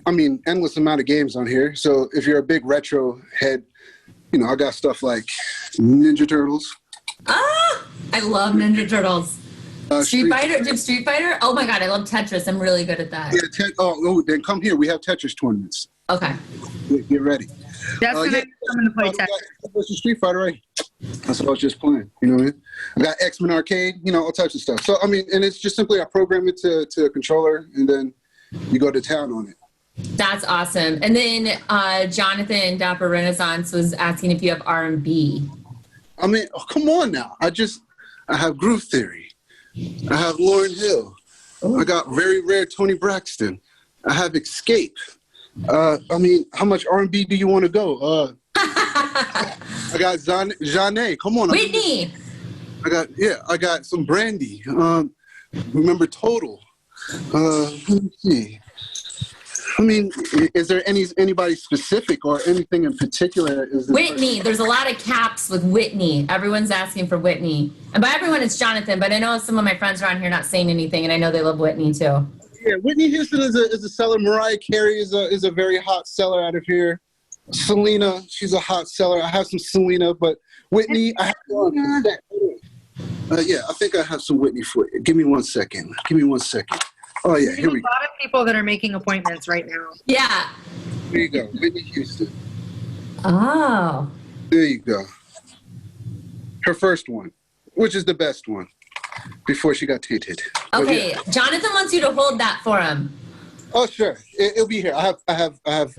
endless amount of games on here. So if you're a big retro head, you know, I got stuff like Ninja Turtles. I love Ninja Turtles. Street Fighter? Do you have Street Fighter? Oh my God, I love Tetris. I'm really good at that. Yeah, then come here. We have Tetris tournaments. Okay. Get ready. That's when I'm going to play Tetris. What's the Street Fighter, right? That's what I was just playing. You know what I mean? I got X-Men Arcade, you know, all types of stuff. So, and it's just simply I program it to a controller, and then you go to town on it. That's awesome. And then Jonathan Dapper Renaissance was asking if you have R&B. Come on now. I have Groove Theory. I have Lauryn Hill. I got very rare Tony Braxton. I have Escape. How much R&B do you want to go? I got Zhané. Come on. Whitney. I got some Brandy. Remember Total. Let me see. Is there anybody specific or anything in particular? Whitney. There's a lot of caps with Whitney. Everyone's asking for Whitney. And by everyone, it's Jonathan, but I know some of my friends around here not saying anything, and I know they love Whitney too. Yeah, Whitney Houston is a seller. Mariah Carey is a very hot seller out of here. Selena, she's a hot seller. I have some Selena, but Whitney, I have one. Yeah, I think I have some Whitney for you. Give me 1 second. Oh, yeah, here we go. A lot of people that are making appointments right now. Yeah. There you go, Whitney Houston. Oh. There you go. Her first one, which is the best one. before she got tainted. Okay, Yeah. Jonathan wants you to hold that for him. Oh, sure. It'll be here. I have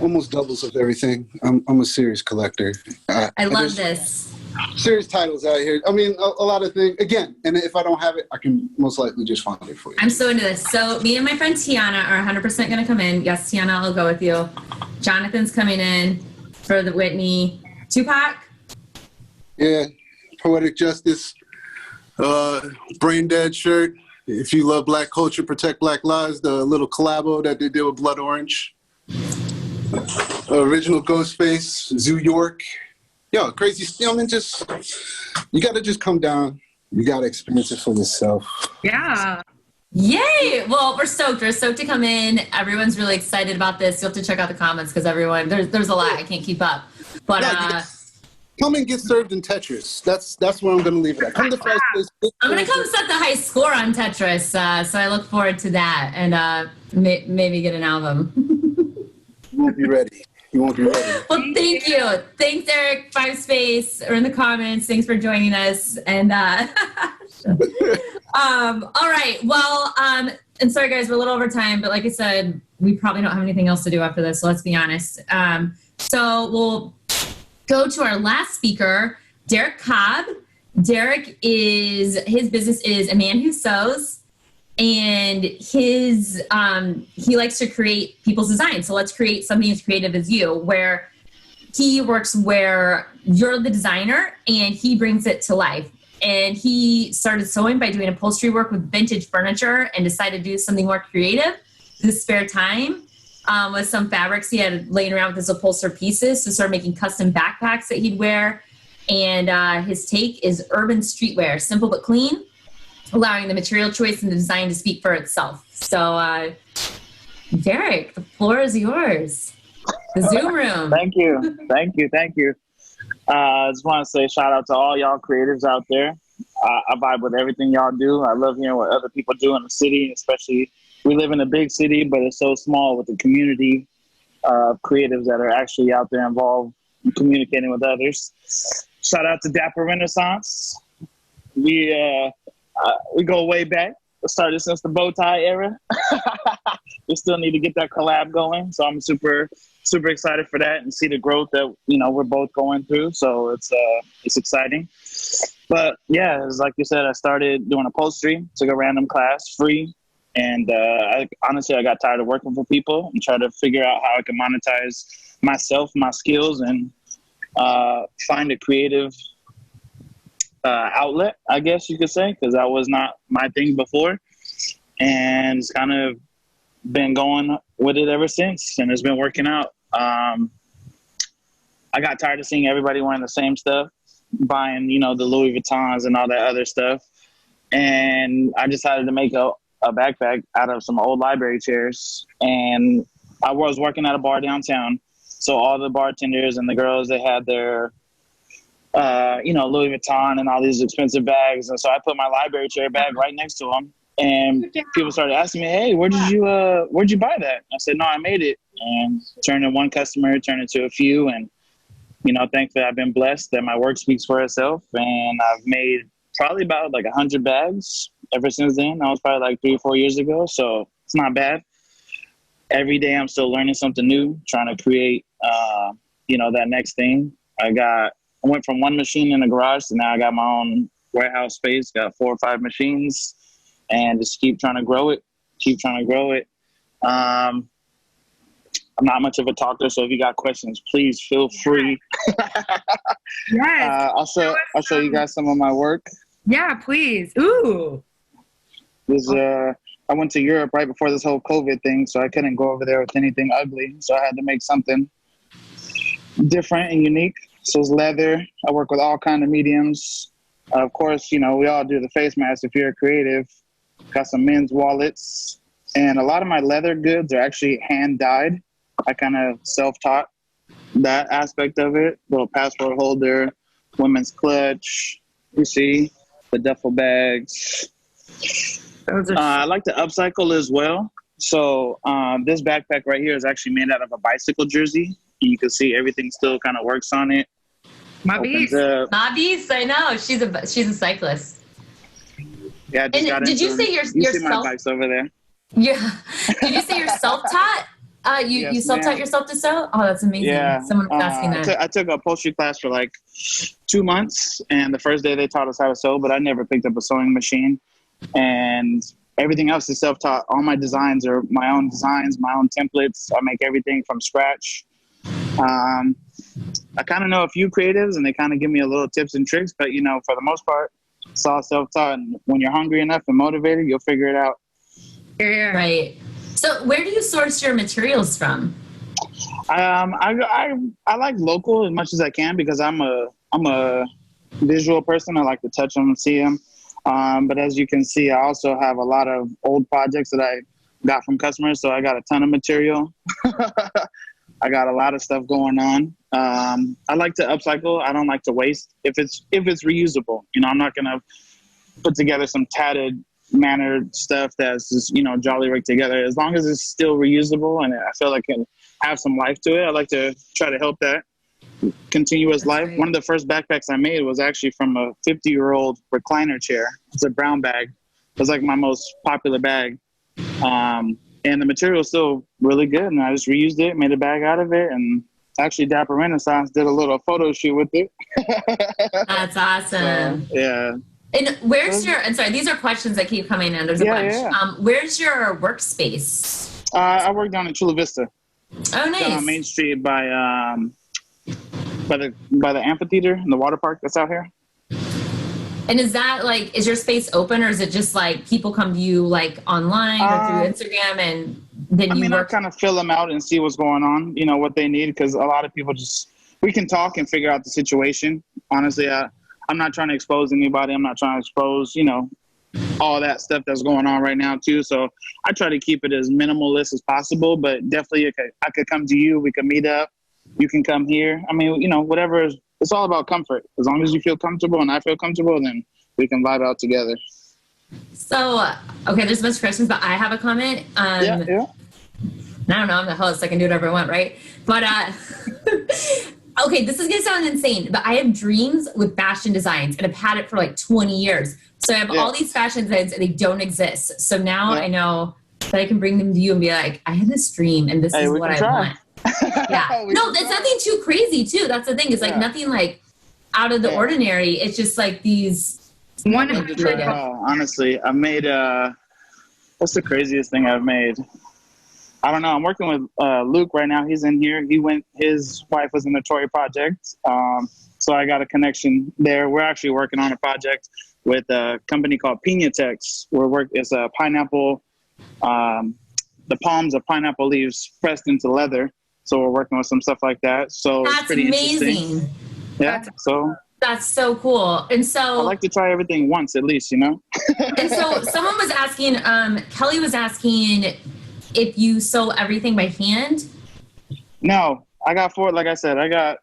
almost doubles of everything. I'm a serious collector. I love this. Serious titles out here. I mean, a lot of things. Again, and if I don't have it, I can most likely just find it for you. I'm so into this. So me and my friend Tiana are 100% going to come in. Yes, Tiana, I'll go with you. Jonathan's coming in for the Whitney. Tupac? Yeah. Poetic Justice. Brain Dead shirt. If you love black culture, protect black lives. The little collabo that they did with Blood Orange. Original Ghostface. Zoo York. Yo, crazy. I mean, just, you got to just come down. You got to experience it for yourself. Yeah. Yay! Well, we're stoked. We're stoked to come in. Everyone's really excited about this. You'll have to check out the comments because everyone, there's a lot. I can't keep up. But come and get served in Tetris. That's where I'm going to leave it at. Come to Fivespace. I'm going to come set the high score on Tetris. So I look forward to that and maybe get an album. You won't be ready. You won't be ready. Well, thank you. Thanks, Derreck. Fivespace or in the comments. Thanks for joining us. And all right. Well, and sorry guys, we're a little over time, but like I said, we probably don't have anything else to do after this. So let's be honest. So we'll go to our last speaker, Derreck Cobb. Derreck his business is A Man Who Sews. And he likes to create people's designs. So let's create something as creative as you, where he works where you're the designer and he brings it to life. And he started sewing by doing upholstery work with vintage furniture and decided to do something more creative in his spare time with some fabrics he had laying around with his upholstered pieces. So started making custom backpacks that he'd wear. And his take is urban streetwear, simple but clean, allowing the material choice and the design to speak for itself. So, Derreck, the floor is yours. The Zoom room. Thank you. I just want to say shout out to all y'all creatives out there. I vibe with everything y'all do. I love hearing what other people do in the city, especially we live in a big city, but it's so small with the community of creatives that are actually out there involved in communicating with others. Shout out to Dapper Renaissance. We go way back. We started since the bow tie era. We still need to get that collab going. So I'm super excited for that and see the growth that, we're both going through. So it's exciting. But yeah, it's like you said, I started doing upholstery, took a random class free. And honestly, I got tired of working for people and try to figure out how I can monetize myself, my skills, and find a creative outlet, I guess you could say, because that was not my thing before, and it's kind of been going with it ever since, and it's been working out. I got tired of seeing everybody wearing the same stuff, buying the Louis Vuittons and all that other stuff, and I decided to make a backpack out of some old library chairs. And I was working at a bar downtown, so all the bartenders and the girls, they had their Louis Vuitton and all these expensive bags. And so I put my library chair bag right next to them. And people started asking me, hey, where'd you buy that? I said, no, I made it. And turned in one customer, turned into a few. And, thankfully I've been blessed that my work speaks for itself. And I've made probably about 100 bags ever since then. That was probably 3 or 4 years ago. So it's not bad. Every day I'm still learning something new, trying to create, that next thing. I went from one machine in the garage to now I got my own warehouse space, got 4 or 5 machines, and just keep trying to grow it. I'm not much of a talker, so if you got questions, please feel free. Yes. I'll show you guys some of my work. Yeah, please. Ooh. I went to Europe right before this whole COVID thing, so I couldn't go over there with anything ugly. So I had to make something different and unique. So it's leather. I work with all kind of mediums. Of course, we all do the face mask if you're a creative. Got some men's wallets. And a lot of my leather goods are actually hand dyed. I kind of self-taught that aspect of it. Little passport holder, women's clutch. You see the duffel bags. I like to upcycle as well. So this backpack right here is actually made out of a bicycle jersey. You can see everything still kind of works on it. My beast, I know. She's a cyclist. Yeah, I just got did you into say them. you're see my bikes over there? Yeah. Did you say you're self-taught? You Yes, self-taught ma'am. yourself to sew? Oh, that's amazing. Yeah. Someone was asking that. I took a upholstery class for like 2 months, and the first day they taught us how to sew, but I never picked up a sewing machine. And everything else is self-taught. All my designs are my own designs, my own templates. I make everything from scratch. I kind of know a few creatives, and they kind of give me a little tips and tricks, but for the most part, it's all self-taught. And when you're hungry enough and motivated, you'll figure it out. Yeah. Right. So where do you source your materials from? I like local as much as I can because I'm a visual person. I like to touch them and see them. But as you can see, I also have a lot of old projects that I got from customers. So I got a ton of material. I got a lot of stuff going on. I like to upcycle. I don't like to waste. If it's reusable, I'm not gonna put together some tattered mannered stuff that's just jolly rigged together. As long as it's still reusable and I feel like it can have some life to it, I like to try to help that continuous life. One of the first backpacks I made was actually from a 50-year-old recliner chair. It's a brown bag. It was like my most popular bag. And the material is still really good, and I just reused it, made a bag out of it, and actually Dapper Renaissance did a little photo shoot with it. That's awesome. So, yeah. And where's your, and sorry, these are questions that keep coming in. There's a bunch. Yeah. Where's your workspace? I work down in Chula Vista. Oh, nice. Down on Main Street by the amphitheater and the water park that's out here. And is that is your space open, or is it just people come to you online or through Instagram and then I kind of fill them out and see what's going on, what they need, because a lot of people we can talk and figure out the situation. Honestly, I'm not trying to expose anybody. I'm not trying to expose, all that stuff that's going on right now too. So I try to keep it as minimalist as possible, but definitely I could come to you. We could meet up. You can come here. I mean, whatever. It's all about comfort. As long as you feel comfortable and I feel comfortable, then we can vibe out together. So, okay, there's a bunch of questions, but I have a comment. Yeah. I don't know. I'm the host. I can do whatever I want, right? But okay, this is going to sound insane, but I have dreams with fashion designs, and I've had it for 20 years. So I have all these fashion designs, and they don't exist. So now I know that I can bring them to you and be like, I had this dream, and this is what I want. Yeah. No, it's nothing too crazy, too. That's the thing. It's nothing out of the ordinary. It's just these 100. Honestly, I made what's the craziest thing I've made? I don't know. I'm working with Luke right now. He's in here. His wife was in the Tory project. So I got a connection there. We're actually working on a project with a company called Pina Tex. It's a pineapple, the palms of pineapple leaves pressed into leather. So we're working with some stuff like that. So that's it's pretty amazing. Interesting. Yeah. That's so cool. And so I like to try everything once at least, And so someone was asking, Kelly was asking if you sew everything by hand. No, I got 4. Like I said, I got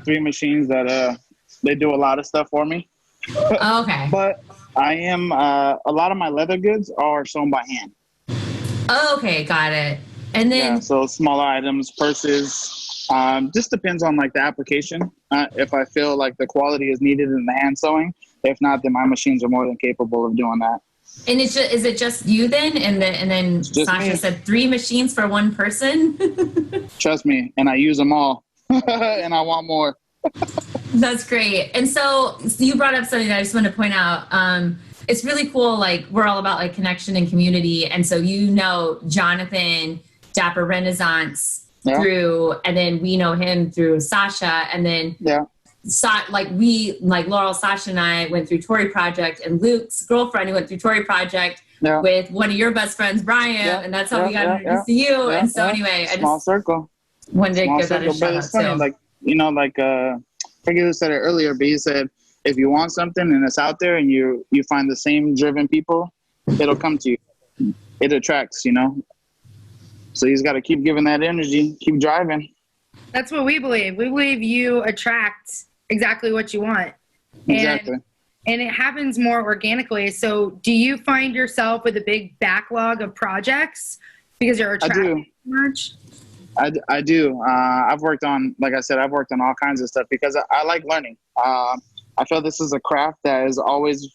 3 machines that they do a lot of stuff for me. Oh, okay. But I am a lot of my leather goods are sewn by hand. Oh, okay, got it. And then so smaller items, purses, just depends on the application. If I feel like the quality is needed in the hand sewing, if not, then my machines are more than capable of doing that. And is it just you then? And then Sasha said 3 machines for 1 person. Trust me, and I use them all, and I want more. That's great. And so you brought up something that I just want to point out. It's really cool. We're all about connection and community. And so Jonathan, Dapper Renaissance through, and then we know him through Sasha, and then Laurel, Sasha, and I went through Tory Project, and Luke's girlfriend who went through Tory Project with one of your best friends, Brian, and that's how we got introduced to you. And so anyway, small circle. One day give that a but it's funny, I forget who said it earlier, but he said, if you want something and it's out there and you find the same driven people, it'll come to you. It attracts, So he's got to keep giving that energy, keep driving. That's what we believe. We believe you attract exactly what you want. Exactly. And it happens more organically. So do you find yourself with a big backlog of projects because you're attracting too much? I do. I've worked on all kinds of stuff because I like learning. I feel this is a craft that is always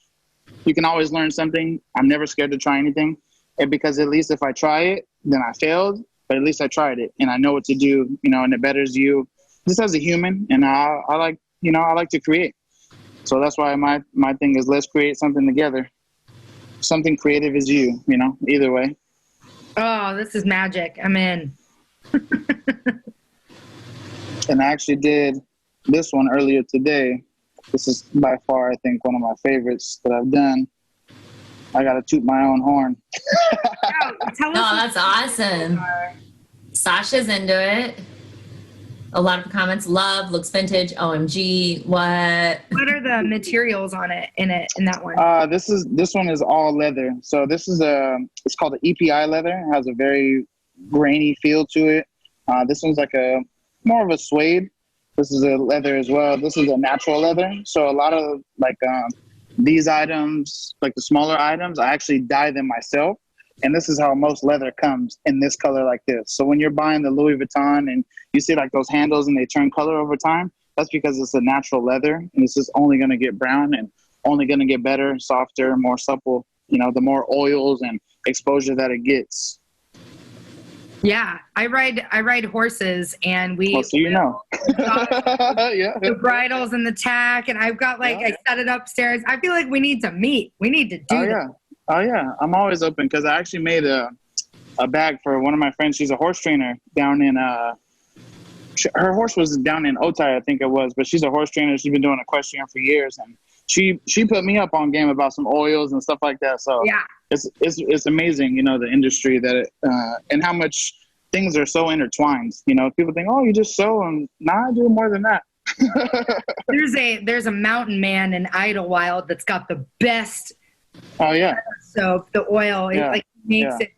you can always learn something. I'm never scared to try anything, and because at least if I try it, then I failed, but at least I tried it and I know what to do, and it betters you just as a human. And I like, I like to create. So that's why my thing is, let's create something together. Something creative is you, either way. Oh, this is magic. I'm in. And I actually did this one earlier today. This is by far, I think, one of my favorites that I've done. I got to toot my own horn. Oh, that's awesome. Sasha's into it. A lot of comments. Love, looks vintage. OMG. What are the materials on it in that one? This one is all leather. So this is it's called an EPI leather. It has a very grainy feel to it. This one's like more of a suede. This is a leather as well. This is a natural leather. So a lot of these items, like the smaller items, I actually dye them myself. And this is how most leather comes, in this color like this. So when you're buying the Louis Vuitton and you see like those handles and they turn color over time, that's because it's a natural leather, and it's just only going to get brown and only going to get better, softer, more supple, the more oils and exposure that it gets. Yeah, I ride horses, and we. Well, so yeah. The bridles and the tack, and I've got I set it upstairs. I feel like we need to meet. We need to do that. Oh yeah, I'm always open because I actually made a bag for one of my friends. She's a horse trainer down in her horse was down in Otay, I think it was, but she's a horse trainer. She's been doing equestrian for years, and she put me up on game about some oils and stuff like that. So yeah, it's amazing, the industry that and how much things are so intertwined. People think, oh, you just sew, and I do more than that. There's a mountain man in Idlewild that's got the best. Oh yeah. So the oil, it makes it.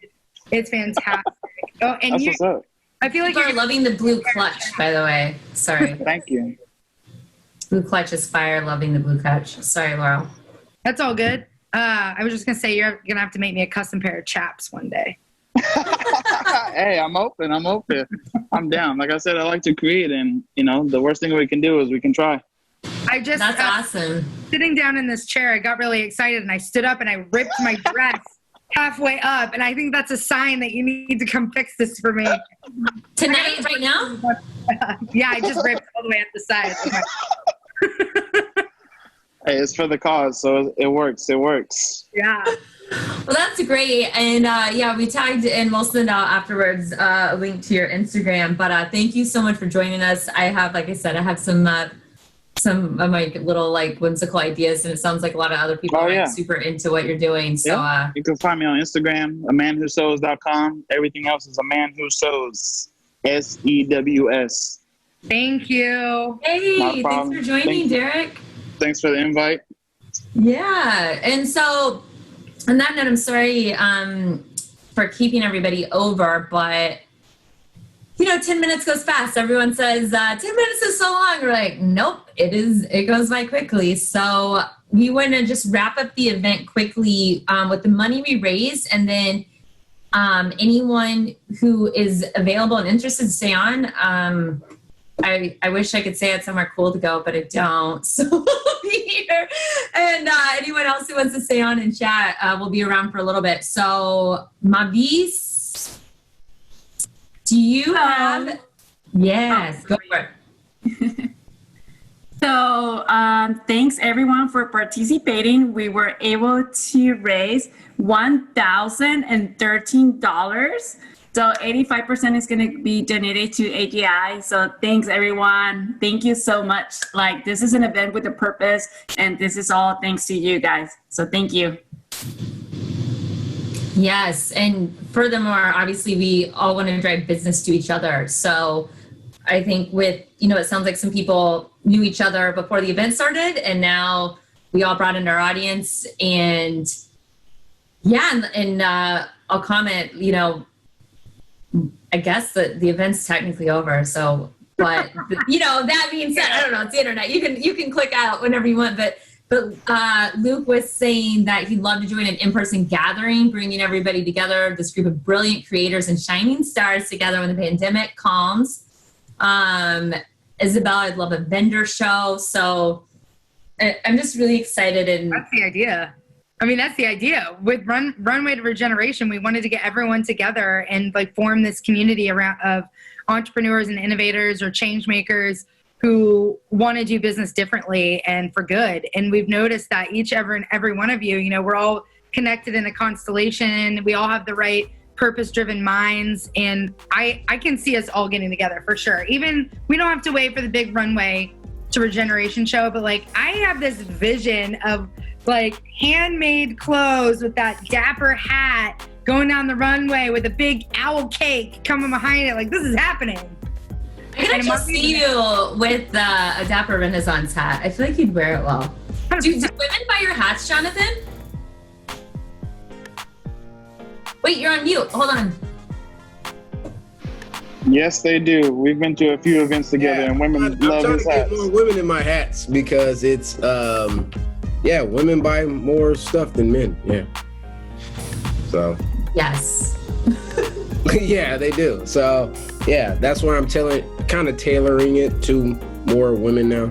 It's fantastic. Oh, and that's what's up. I feel like you're loving the blue clutch, by the way. Sorry. Thank you. Blue clutch is fire. Loving the blue clutch. Sorry, Laurel. That's all good. I was just gonna say you're gonna have to make me a custom pair of chaps one day. Hey, I'm open. I'm down. Like I said, I like to create, and the worst thing we can do is we can try. That's awesome. Sitting down in this chair, I got really excited, and I stood up and I ripped my dress halfway up, and I think that's a sign that you need to come fix this for me tonight, right now. Yeah, I just ripped all the way up the side. Hey, it's for the cause, so it works. It works. Yeah. Well, that's great. And we tagged in, we'll send out afterwards a link to your Instagram. But thank you so much for joining us. I have, like I said, I have some of my little whimsical ideas, and it sounds like a lot of other people are super into what you're doing. So you can find me on Instagram, amanwhosews.com. Everything else is amanwhosews, SEWS. Thank you. Hey, thanks for joining, Derreck. Thanks for the invite. Yeah, and so on that note, I'm sorry for keeping everybody over, but 10 minutes goes fast. Everyone says 10 minutes is so long. We're like, nope, it goes by quickly. So we want to just wrap up the event quickly with the money we raised, and then anyone who is available and interested to stay on. I wish I could say I had somewhere cool to go, but I don't. So we'll be here. And anyone else who wants to stay on and chat, will be around for a little bit. So Mavis, do you have? Yes, go for it. So thanks everyone for participating. We were able to raise $1,013. So 85% is going to be donated to AGI. So thanks everyone. Thank you so much. This is an event with a purpose, and this is all thanks to you guys. So thank you. Yes. And furthermore, obviously we all want to drive business to each other. So I think with, it sounds like some people knew each other before the event started, and now we all brought in our audience, and I'll comment, I guess the event's technically over. So, but that being said, I don't know, it's the internet. You can click out whenever you want. But Luke was saying that he'd love to join an in-person gathering, bringing everybody together, this group of brilliant creators and shining stars together when the pandemic calms. Isabel, I'd love a vendor show. So I'm just really excited. And that's the idea. I mean, that's the idea. With Runway to Regeneration, we wanted to get everyone together and like form this community around of entrepreneurs and innovators or change makers who want to do business differently and for good. And we've noticed that every one of you, you know, we're all connected in a constellation. We all have the right purpose-driven minds. And I can see us all getting together for sure. Even we don't have to wait for the big Runway to Regeneration show, but like I have this vision of like handmade clothes with that Dapper hat going down the runway with a big owl cake coming behind it. Like this is happening. I can just see you with a Dapper Renaissance hat. I feel like you'd wear it well. Do women buy your hats, Jonathan? Wait, you're on mute. Hold on. Yes, they do. We've been to a few events together, and women love his hats. I'm trying to get more women in my hats because it's, women buy more stuff than men. Yeah. So. Yes. Yeah, they do. So, yeah, that's why I'm kind of tailoring it to more women now.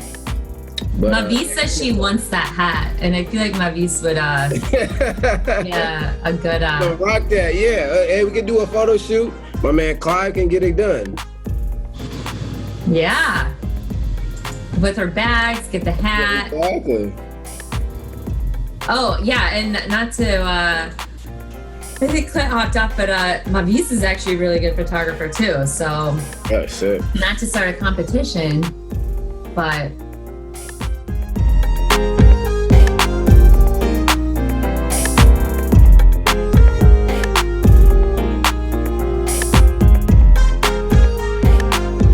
But, Mavis says she wants that hat, and I feel like Mavis would, yeah, a good. Rock that, yeah. Hey, we can do a photo shoot. My man Clive can get it done. Yeah. With her bags, get the hat. Yeah, exactly. Oh, yeah, and not to, I think Clint hopped off, but Mavis is actually a really good photographer too, so. Oh, shit. Not to start a competition, but